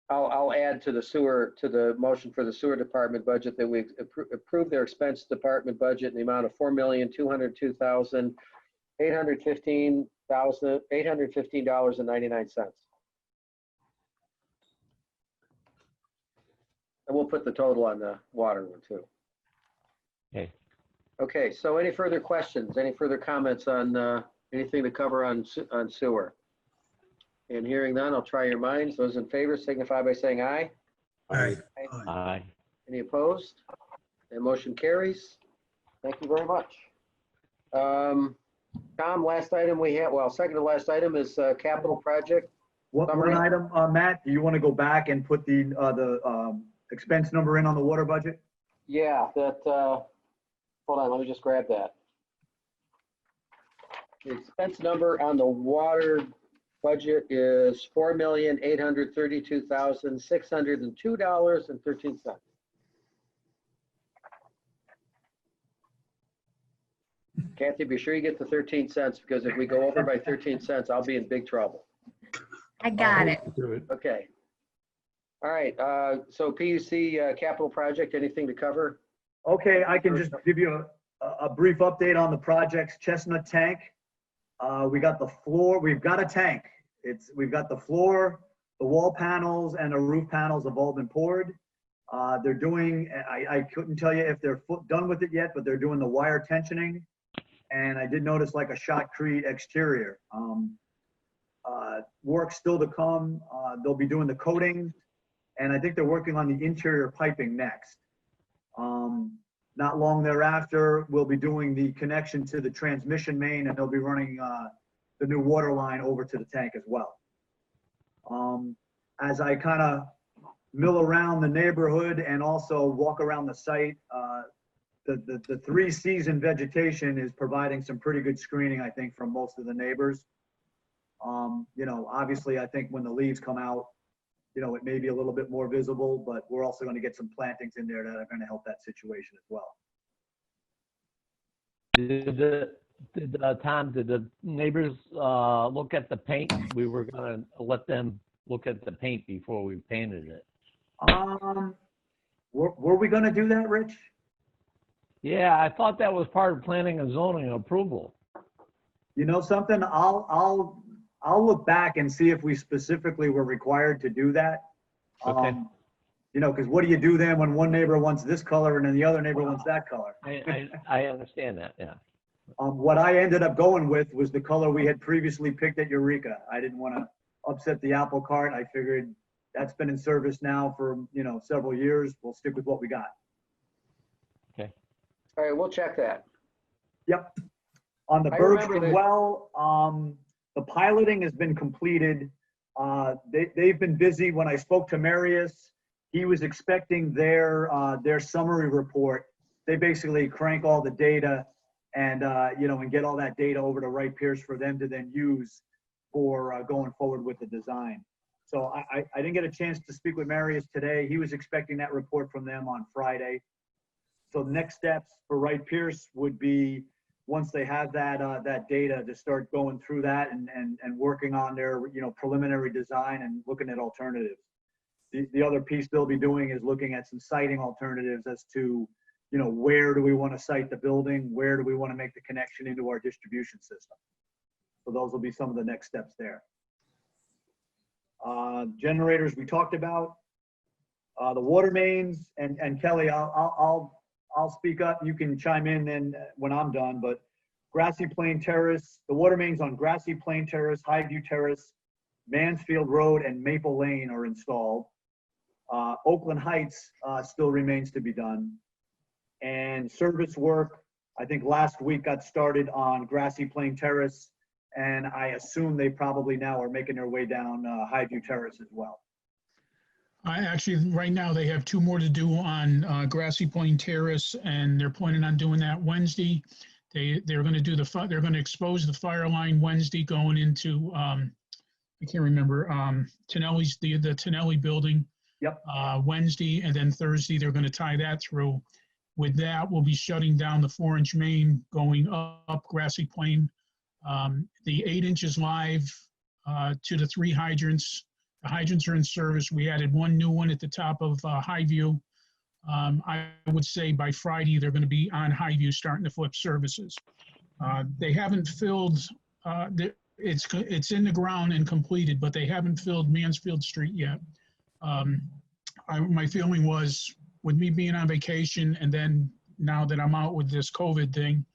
I'll add to the motion for the sewer department budget that we approve their expense department budget in the amount of $4,202,815.99. And we'll put the total on the water one too. okay. Okay, so any further questions, any further comments on anything to cover on sewer? And hearing none, I'll try your minds. Those in favor signify by saying aye. aye. Aye. Any opposed? That motion carries. Thank you very much. Tom, last item we have, well, second to last item is capital project. One Summary. item, Matt, do you want to go back and put the expense number in on the water budget? Yeah, that, hold on, let me just grab that. The expense number on the water budget is $4,832,602.13. Kathy, be sure you get the 13 cents, because if we go over by 13 cents, I'll be in big trouble. I got it. Do it. Okay. All right, so PUC capital project, anything to cover? Okay, I can just give you a brief update on the project's Chestnut Tank. We got the floor, we've got a tank. We've got the floor, the wall panels, and the roof panels have all been poured. They're doing, I couldn't tell you if they're done with it yet, but they're doing the wire tensioning. And I did notice like a shotcrete exterior. Work still to come. They'll be doing the coating, and I think they're working on the interior piping next. Not long thereafter, we'll be doing the connection to the transmission main, and they'll be running the new water line over to the tank as well. As I kind of mill around the neighborhood and also walk around the site, the 3-season vegetation is providing some pretty good screening, I think, from most of the neighbors. You know, obviously, I think when the leaves come out, you know, it may be a little bit more visible, but we're also going to get some plantings in there that are going to help that situation as well. Tom, did the neighbors look at the paint? We were gonna let them look at the paint before we painted it. Were we going to do that, Rich? Yeah, I thought that was part of planning and zoning approval. You know something? I'll look back and see if we specifically were required to do that. Okay. You know, because what do you do then when one neighbor wants this color and then the other neighbor wants that color? I understand that, yeah. What I ended up going with was the color we had previously picked at Eureka. I didn't want to upset the apple cart. I figured that's been in service now for, you know, several years. We'll stick with what we got. Okay. All right, we'll check that. Yep. On the I Birch remember as that- well, the piloting has been completed. They've been busy. When I spoke to Marius, he was expecting their summary report. They basically crank all the data and, you know, and get all that data over to Wright Pierce for them to then use for going forward with the design. So I didn't get a chance to speak with Marius today. He was expecting that report from them on Friday. So next steps for Wright Pierce would be, once they have that data, to start going through that and working on their, you know, preliminary design and looking at alternatives. The other piece they'll be doing is looking at some siting alternatives as to, you know, where do we want to site the building? Where do we want to make the connection into our distribution system? So those will be some of the next steps there. Generators we talked about. The water mains, and Kelly, I'll speak up. You can chime in then when I'm done, but Grassy Plain Terrace, the water mains on Grassy Plain Terrace, Highview Terrace, Mansfield Road, and Maple Lane are installed. Oakland Heights still remains to be done. And service work, I think last week got started on Grassy Plain Terrace, and I assume they probably now are making their way down Highview Terrace as well. Actually, right now, they have 2 more to do on Grassy Plain Terrace, and they're planning on doing that Wednesday. They're going to do they're going to expose the fire line Wednesday going into, I can't remember, Tonelli's, the Tonelli building. Yep. Wednesday, and then Thursday, they're going to tie that through. With that, we'll be shutting down the 4-inch main going up Grassy Plain. The 8 inches live to the 3 hydrants. The hydrants are in service. We added 1 new one at the top of Highview. I would say by Friday, they're going to be on Highview starting to flip services. They haven't filled, it's in the ground and completed, but they haven't filled Mansfield Street yet. My feeling was, with me being on vacation and then now that I'm out with this COVID thing,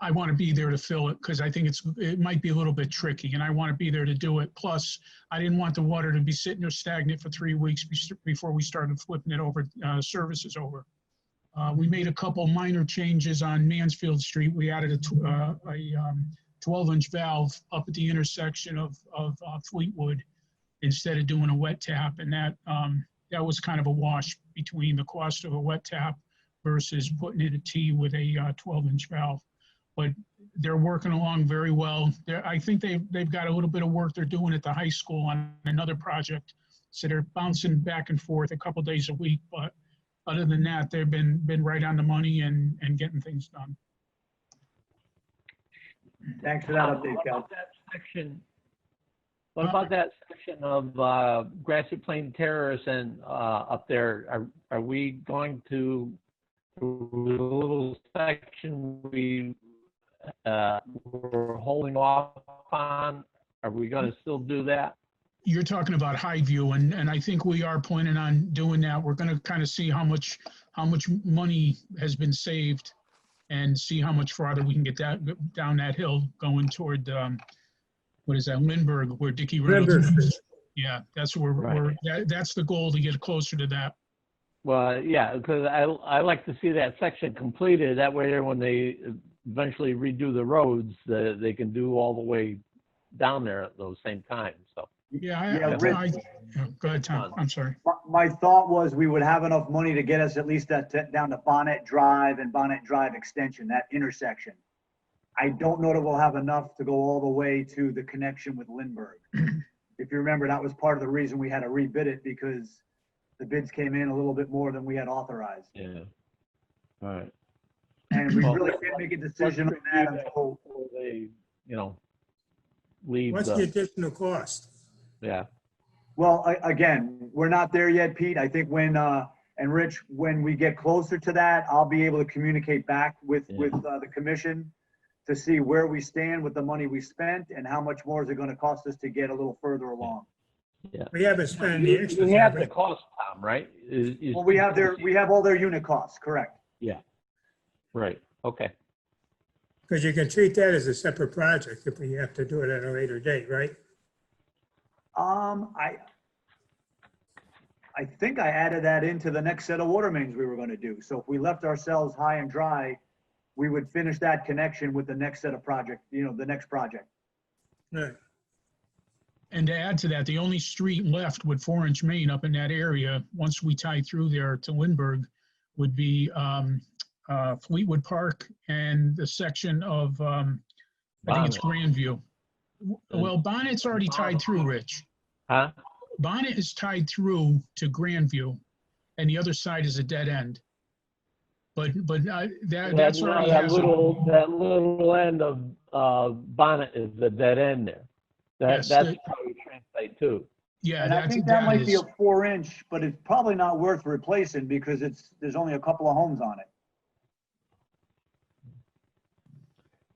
I want to be there to fill it because I think it might be a little bit tricky, and I want to be there to do it. Plus, I didn't want the water to be sitting there stagnant for 3 weeks before we started flipping it over, services over. We made a couple minor changes on Mansfield Street. We added a 12-inch valve up at the intersection of Fleetwood instead of doing a wet tap, and that was kind of a wash between the cost of a wet tap versus putting in a T with a 12-inch valve. But they're working along very well. I think they've got a little bit of work they're doing at the high school on another project. So they're bouncing back and forth a couple days a week. But other than that, they've been right on the money and getting things done. Thanks for that update, Cal. What about that section of Grassy Plain Terrace and up there? Are we going to, the little section we're holding off on, are we going to still do that? You're talking about Highview, and I think we are planning on doing that. We're going to kind of see how much money has been saved and see how much farther we can get down that hill going toward what is that, Lindbergh, where Dickie Reynolds Lindbergh is. Yeah, that's where Right. that's the goal, to get closer to that. Well, yeah, because I like to see that section completed. That way, when they eventually redo the roads, they can do all the way down there at those same times. So Yeah, Rich, go ahead, Tom. I'm sorry. my thought was we would have enough money to get us at least down to Bonnet Drive and Bonnet Drive Extension, that intersection. I don't know that we'll have enough to go all the way to the connection with Lindbergh. If you remember, that was part of the reason we had to rebid it, because the bids came in a little bit more than we had authorized. yeah, all right. And we Well, really can't make a decision on that until, Before they, leave. What's the additional cost? Yeah. well, again, we're not there yet, Pete. I think when, and Rich, when we get closer to that, I'll be able to communicate back with the commission to see where we stand with the money we spent and how much more is it going to cost us to get a little further along. We haven't spent any extra. You have the cost, Tom, right? Well, we have all their unit costs, correct? Yeah. Right. Okay. Because you can treat that as a separate project if we have to do it at a later date, right? I think I added that into the next set of water mains we were going to do. So if we left ourselves high and dry, we would finish that connection with the next set of project, the next project. Right. And to add to that, the only street left with 4-inch main up in that area, once we tie through there to Lindbergh, would be Fleetwood Park and the section of, I think it's Grandview. Well, Bonnet's already tied through, Rich. Huh? Bonnet is tied through to Grandview, and the other side is a dead end. But that's already that has. little end of Bonnet is the dead end there. That's probably translate too. Yeah, And I think that might be a 4-inch, but it's probably not worth replacing because there's only a couple of homes on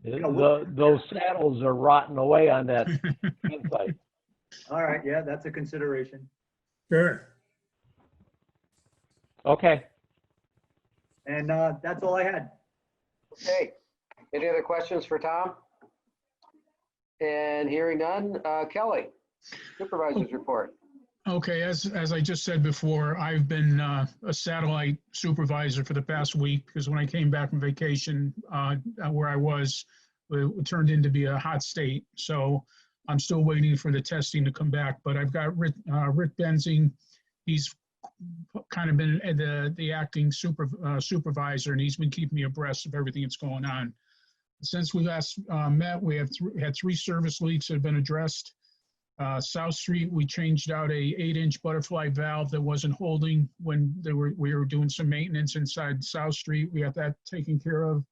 it. Those saddles are rotting away on that campsite. All right, yeah, that's a consideration. Sure. Okay. And that's all I had. Okay. Any other questions for Tom? And hearing none, Kelly, supervisor's report. Okay, as I just said before, I've been a satellite supervisor for the past week because when I came back from vacation, where I was, it turned into be a hot state. So I'm still waiting for the testing to come back. But I've got Rick Benzing. He's kind of been the acting supervisor, and he's been keeping me abreast of everything that's going on. Since we last met, we have had 3 service leaks that have been addressed. South Street, we changed out a 8-inch butterfly valve that wasn't holding when we were doing some maintenance inside South Street. We got that taken care of.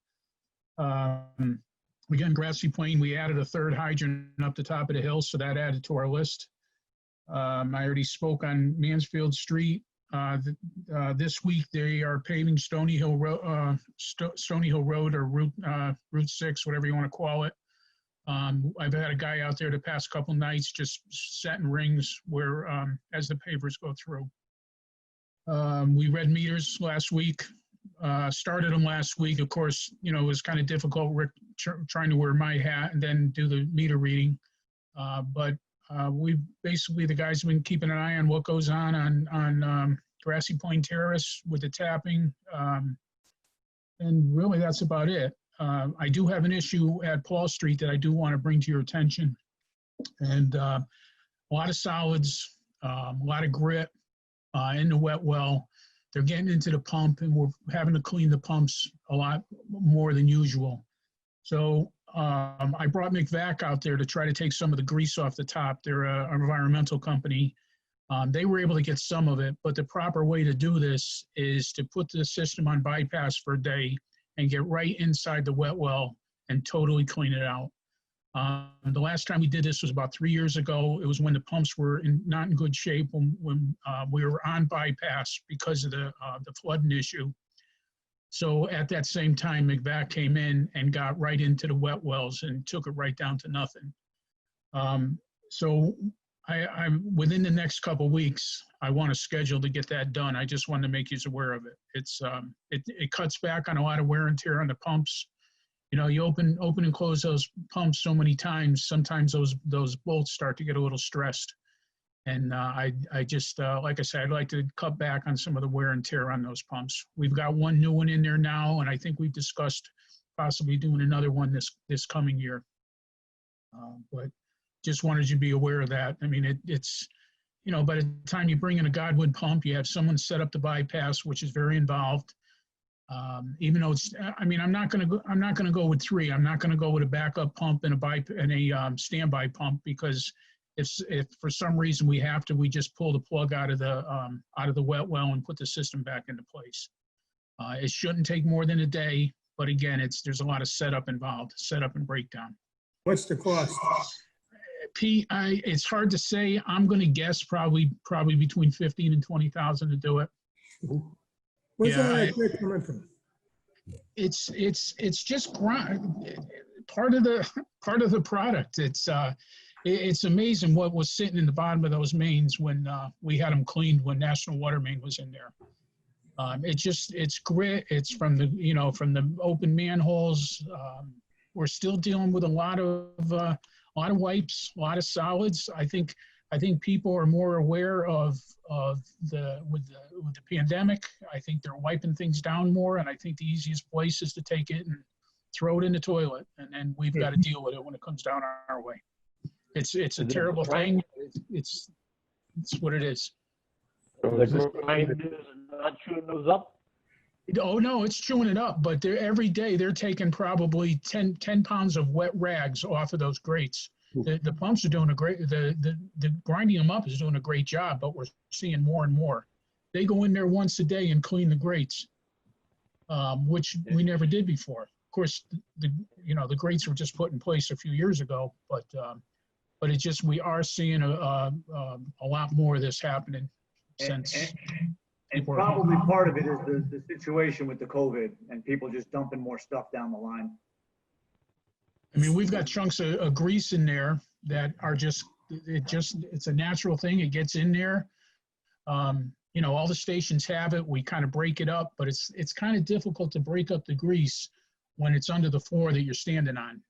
Again, Grassy Plain, we added a 3rd hydrant up the top of the hill, so that added to our list. I already spoke on Mansfield Street. This week they are paving Stony Hill Road or Route 6, whatever you want to call it. I've had a guy out there the past couple nights just setting rings where as the pavers go through. We read meters last week. Started them last week. Of course, it was kind of difficult trying to wear my hat and then do the meter reading. But we basically, the guys have been keeping an eye on what goes on Grassy Plain Terrace with the tapping. And really, that's about it. I do have an issue at Paul Street that I do want to bring to your attention. And a lot of solids, a lot of grit in the wet well. They're getting into the pump, and we're having to clean the pumps a lot more than usual. So I brought McVac out there to try to take some of the grease off the top. They're an environmental company. They were able to get some of it, but the proper way to do this is to put the system on bypass for a day and get right inside the wet well and totally clean it out. The last time we did this was about 3 years ago. It was when the pumps were not in good shape when we were on bypass because of the flooding issue. So at that same time, McVac came in and got right into the wet wells and took it right down to nothing. So I'm within the next couple of weeks, I want to schedule to get that done. I just wanted to make you aware of it. It cuts back on a lot of wear and tear on the pumps. You know, you open and close those pumps so many times, sometimes those bolts start to get a little stressed. And I just, like I said, I'd like to cut back on some of the wear and tear on those pumps. We've got one new one in there now, and I think we've discussed possibly doing another one this coming year. But just wanted you to be aware of that. I mean, it's, you know, by the time you bring in a Godwin pump, you have someone set up the bypass, which is very involved. Even though it's, I mean, I'm not going to go with 3. I'm not going to go with a backup pump and a standby pump, because if for some reason we have to, we just pull the plug out of the wet well and put the system back into place. It shouldn't take more than a day, but again, there's a lot of setup involved, setup and breakdown. What's the cost? Pete, it's hard to say. I'm going to guess probably between 15 and 20,000 to do it. Where's Yeah, all that grit coming from? It's just part of the product. It's amazing what was sitting in the bottom of those mains when we had them cleaned, when National Water Main was in there. It's grit. It's from the open manholes. We're still dealing with a lot of wipes, a lot of solids. I think people are more aware with the pandemic. I think they're wiping things down more, and I think the easiest place is to take it and throw it in the toilet, and then we've got to deal with it when it comes down our way. It's a terrible thing. It's what it is. The grind is not chewing those up? Oh, no, it's chewing it up, but every day they're taking probably 10 pounds of wet rags off of those grates. The pumps are doing the grinding them up is doing a great job, but we're seeing more and more. They go in there once a day and clean the grates, which we never did before. Of course, the grates were just put in place a few years ago, but it's just, we are seeing a lot more of this happening since. And probably part of it is the situation with the COVID and people just dumping more stuff down the line. I mean, we've got chunks of grease in there that are it's a natural thing. It gets in there. All the stations have it. We kind of break it up, but it's kind of difficult to break up the grease when it's under the floor that you're standing on.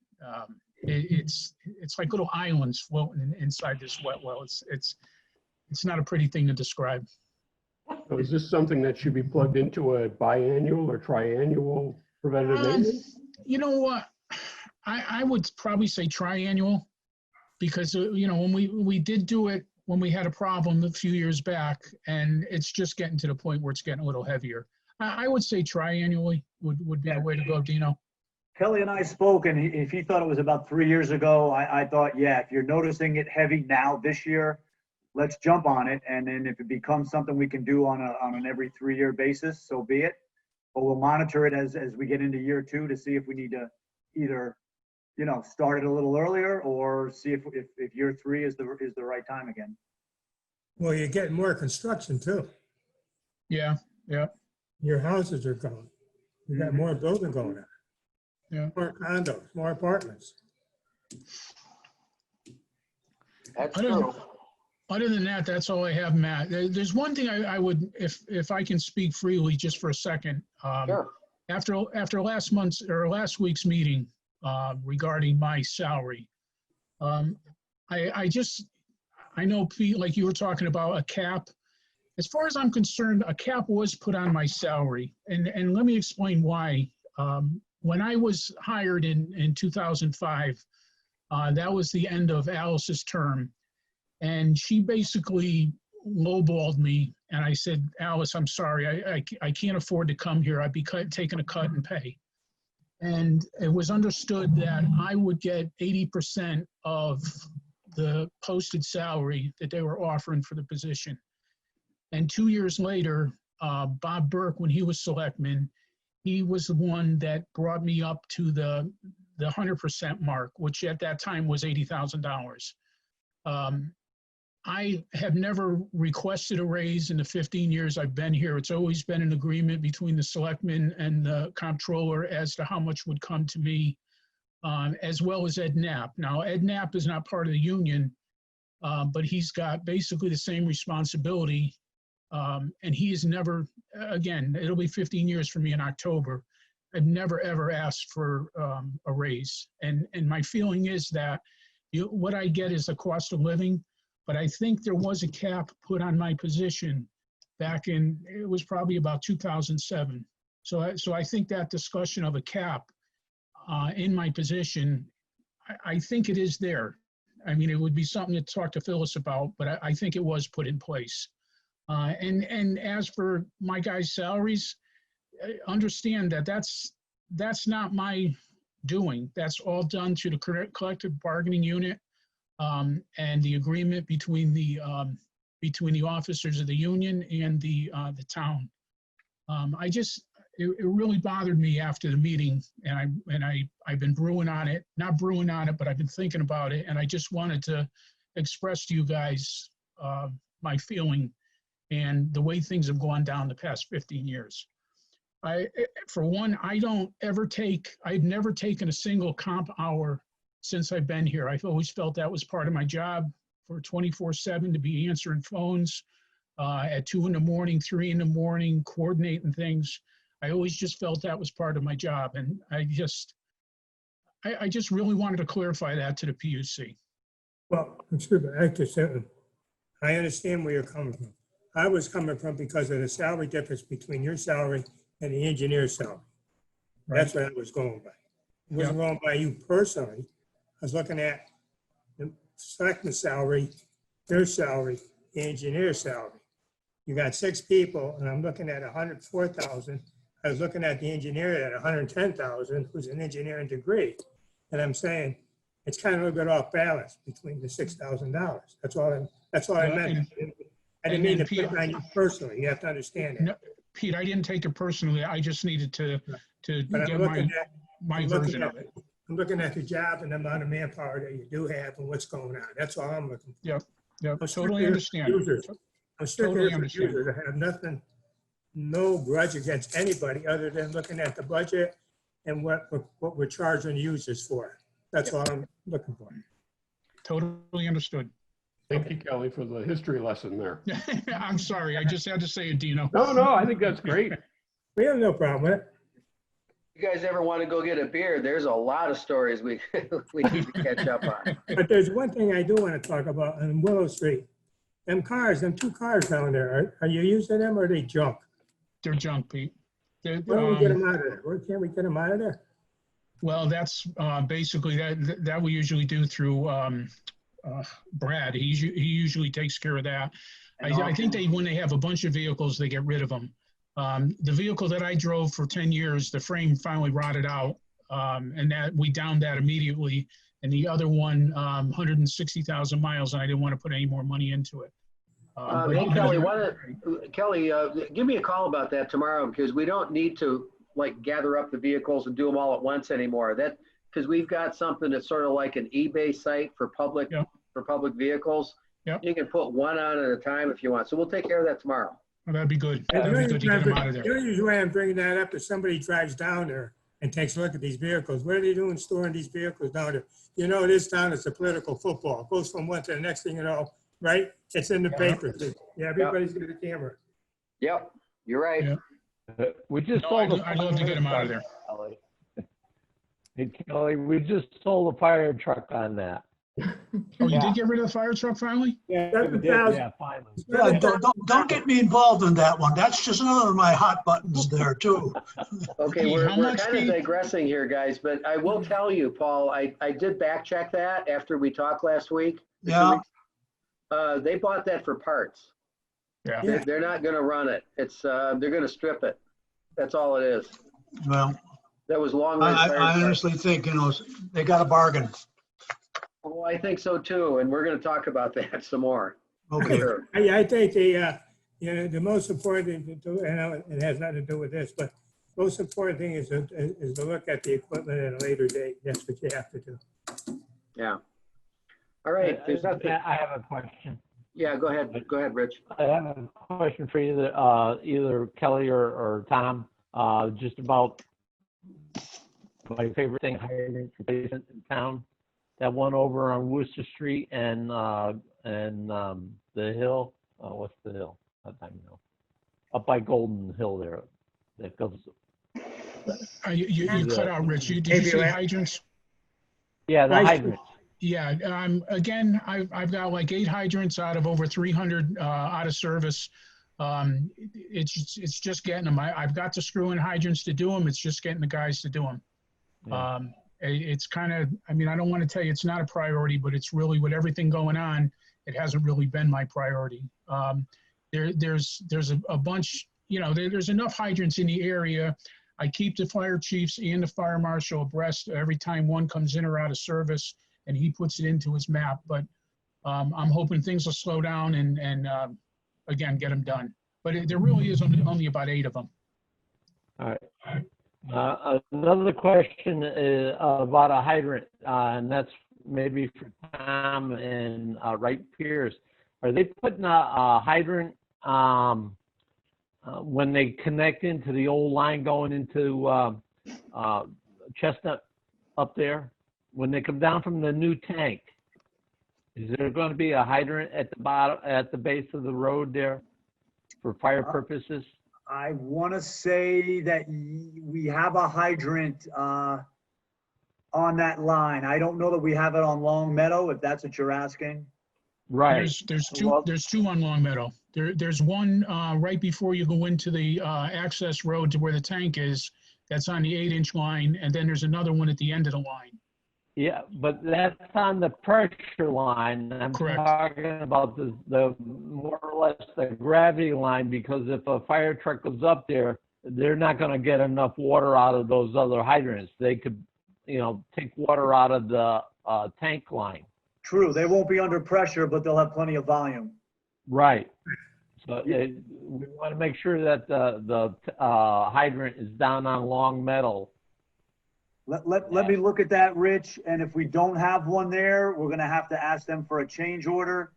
It's like little islands floating inside this wet well. It's not a pretty thing to describe. So is this something that should be plugged into a biannual or triannual preventative maintenance? You know what? I would probably say triannual, because when we did do it when we had a problem a few years back, and it's just getting to the point where it's getting a little heavier. I would say triannually would be the way to go, Dino. Kelly and I spoke, and if he thought it was about 3 years ago, I thought, yeah, if you're noticing it heavy now this year, let's jump on it. And then if it becomes something we can do on an every 3-year basis, so be it. But we'll monitor it as we get into year 2 to see if we need to either, start it a little earlier, or see if year 3 is the right time again. Well, you're getting more construction too. Yeah. Your houses are going. You got more building going on. Yeah. More condos, more apartments. That's true. Other than that, that's all I have, Matt. There's one thing I would, if I can speak freely just for a second. Sure. After last week's meeting regarding my salary, I know, Pete, like you were talking about a cap. As far as I'm concerned, a cap was put on my salary, and let me explain why. When I was hired in 2005, that was the end of Alice's term. And she basically lowballed me. And I said, Alice, I'm sorry, I can't afford to come here. I'd be taking a cut in pay. And it was understood that I would get 80% of the posted salary that they were offering for the position. And 2 years later, Bob Burke, when he was selectman, he was the one that brought me up to the 100% mark, which at that time was $80,000. I have never requested a raise in the 15 years I've been here. It's always been an agreement between the selectman and the comptroller as to how much would come to me, as well as Ed Knapp. Now, Ed Knapp is not part of the union, but he's got basically the same responsibility. And he has never, again, it'll be 15 years for me in October. I've never, ever asked for a raise. And my feeling is that what I get is the cost of living, but I think there was a cap put on my position back in, it was probably about 2007. So I think that discussion of a cap in my position, I think it is there. I mean, it would be something to talk to Phyllis about, but I think it was put in place. And as for my guys' salaries, understand that that's not my doing. That's all done through the collective bargaining unit and the agreement between the officers of the union and the town. It really bothered me after the meeting, and I've been brewing on it, not brewing on it, but I've been thinking about it, and I just wanted to express to you guys my feeling and the way things have gone down the past 15 years. For one, I've never taken a single comp hour since I've been here. I've always felt that was part of my job, for 24/7 to be answering phones at 2 in the morning, 3 in the morning, coordinating things. I always just felt that was part of my job. And I just really wanted to clarify that to the PUC. Well, excuse me, I understand where you're coming from. I was coming from because of the salary difference between your salary and the engineer's salary. That's what I was going by. I wasn't going by you personally. I was looking at the selectman's salary, their salary, the engineer's salary. You got 6 people, and I'm looking at 104,000. I was looking at the engineer at 110,000, who's an engineering degree. And I'm saying it's kind of a bit off balance between the $6,000. That's all I meant. I didn't mean to put on you personally. You have to understand that. No, Pete, I didn't take it personally. I just needed to But get my version of it. I'm looking at the job and the amount of manpower that you do have and what's going on. That's all I'm looking for. Yep, totally understand. I'm strictly Totally for understand. users. I have nothing, no grudge against anybody other than looking at the budget and what we're charging users for. That's all I'm looking for. Totally understood. Thank you, Kelly, for the history lesson there. I'm sorry. I just had to say it, Dino. No, I think that's great. We have no problem with it. You guys ever want to go get a beer? There's a lot of stories we need to catch up on. But there's one thing I do want to talk about on Willow Street. Them 2 cars down there, are you using them or are they junk? They're junk, Pete. Why don't we get them out of there? Why can't we get them out of there? Well, that's basically that we usually do through Brad. He usually takes care of that. I think when they have a bunch of vehicles, they get rid of them. The vehicle that I drove for 10 years, the frame finally rotted out, and that we downed that immediately. And the other one, 160,000 miles, and I didn't want to put any more money into it. Hey, Kelly, give me a call about that tomorrow, because we don't need to gather up the vehicles and do them all at once anymore. Because we've got something that's sort of like an eBay site for public vehicles. Yep. You can put one on at a time if you want. So we'll take care of that tomorrow. Well, that'd be good. That'd be good to get them out of there. The only way I'm bringing that up is somebody drives down there and takes a look at these vehicles. What are they doing storing these vehicles down there? You know, this town is a political football. It goes from one to the next thing you know, right? It's in the paper. Yeah, everybody's got a camera. Yep, you're right. Yep. We just No, sold I'd love to get them out of there. Kelly. Hey, Kelly, we just sold a fire truck on that. Oh, you did get rid of the fire truck finally? Yeah, Yeah, finally. Yeah, don't get me involved in that one. That's just another of my hot buttons there too. Okay, Hey, we're how much, kind of Pete? digressing here, guys, but I will tell you, Paul, I did back check that after we talked last week. Yeah. They bought that for parts. Yeah. They're not gonna run it. They're gonna strip it. That's all it is. Well, That was long. I honestly think, they got a bargain. Well, I think so too, and we're gonna talk about that some more. Okay. Sure. I think the most important thing to do, and it has nothing to do with this, but most important thing is to look at the equipment at a later date. That's what you have to do. Yeah. All right. There's nothing. I have a question. Yeah, go ahead. Go ahead, Rich. I have a question for either Kelly or Tom, just about my favorite thing, hiring replacement in town. That one over on Worcester Street and the hill. What's the hill? Up by Golden Hill there. That goes. You cut out, Rich. Did you Maybe say la- hydrants? Yeah, the I- hydrants. Yeah, again, I've got like 8 hydrants out of over 300 out of service. It's just getting them. I've got to screw in hydrants to do them. It's just getting the guys to do them. Yeah. It's kind of, I mean, I don't want to tell you it's not a priority, but it's really, with everything going on, it hasn't really been my priority. There's a bunch, you know, there's enough hydrants in the area. I keep the fire chiefs and the fire marshal abreast every time one comes in or out of service, and he puts it into his map. But I'm hoping things will slow down and again, get them done. But there really is only about 8 of them. All right. Another question is about a hydrant, and that's maybe for Tom and Wright Pierce. Are they putting a hydrant when they connect into the old line going into Chestnut up there? When they come down from the new tank, is there going to be a hydrant at the bottom, at the base of the road there for fire purposes? I want to say that we have a hydrant on that line. I don't know that we have it on Long Meadow, if that's what you're asking. Right. There's Well- two on Long Meadow. There's one right before you go into the access road to where the tank is. That's on the 8-inch line, and then there's another one at the end of the line. Yeah, but that's on the pressure line. I'm Correct. talking about the more or less the gravity line, because if a fire truck goes up there, they're not going to get enough water out of those other hydrants. They could, you know, take water out of the tank line. True, they won't be under pressure, but they'll have plenty of volume. Right. So we want to make sure that the hydrant is down on Long Meadow. Let me look at that, Rich, and if we don't have one there, we're gonna have to ask them for a change order.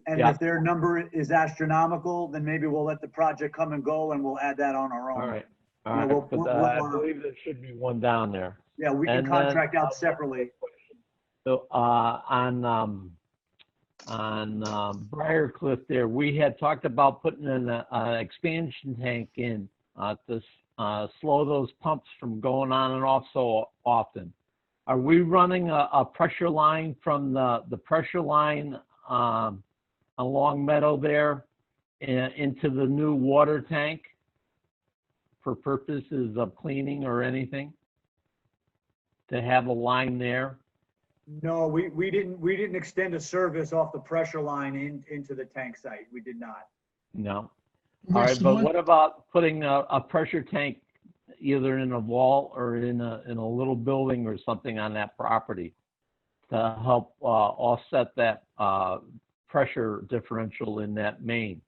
And Yeah. if their number is astronomical, then maybe we'll let the project come and go and we'll add that on our own. All right. All Yeah, right. we'll- But, we'll, I believe there should be one down there. Yeah, we can And then, contract out separately. So on Briarcliff there, we had talked about putting an expansion tank in to slow those pumps from going on and off so often. Are we running a pressure line from the pressure line along Meadow there into the new water tank for purposes of cleaning or anything? To have a line there? No, we didn't extend a service off the pressure line into the tank site. We did not. No. Rich, All right, the but one- what about putting a pressure tank either in a wall or in a little building or something on that property to help offset that pressure differential in that main?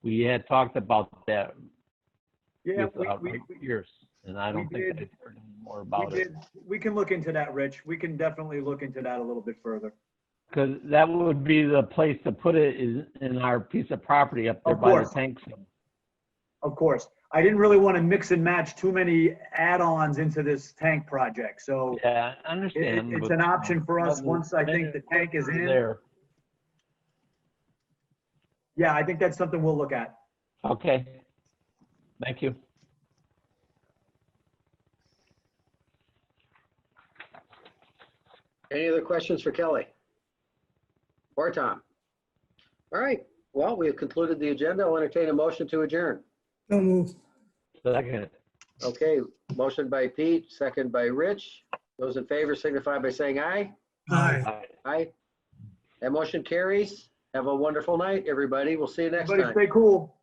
We had talked about that Yeah, with Wright Pierce, and I don't think I've heard any more about it. we can look into that, Rich. We can definitely look into that a little bit further. Because that would be the place to put it, is in our piece of property up there Of by the course. tank site. Of course. I didn't really want to mix and match too many add-ons into this tank project, so Yeah, I understand. it's but, an option for us well, once I think the tank is in. There. Yeah, I think that's something we'll look at. Okay. Thank you. Any other questions for Kelly? Or Tom? All right, well, we have concluded the agenda. I'll entertain a motion to adjourn. So moved. Second. Okay, motion by Pete, second by Rich. Those in favor signify by saying aye. Aye. Aye. That motion carries. Have a wonderful night, everybody. We'll see you next Everybody time. stay cool.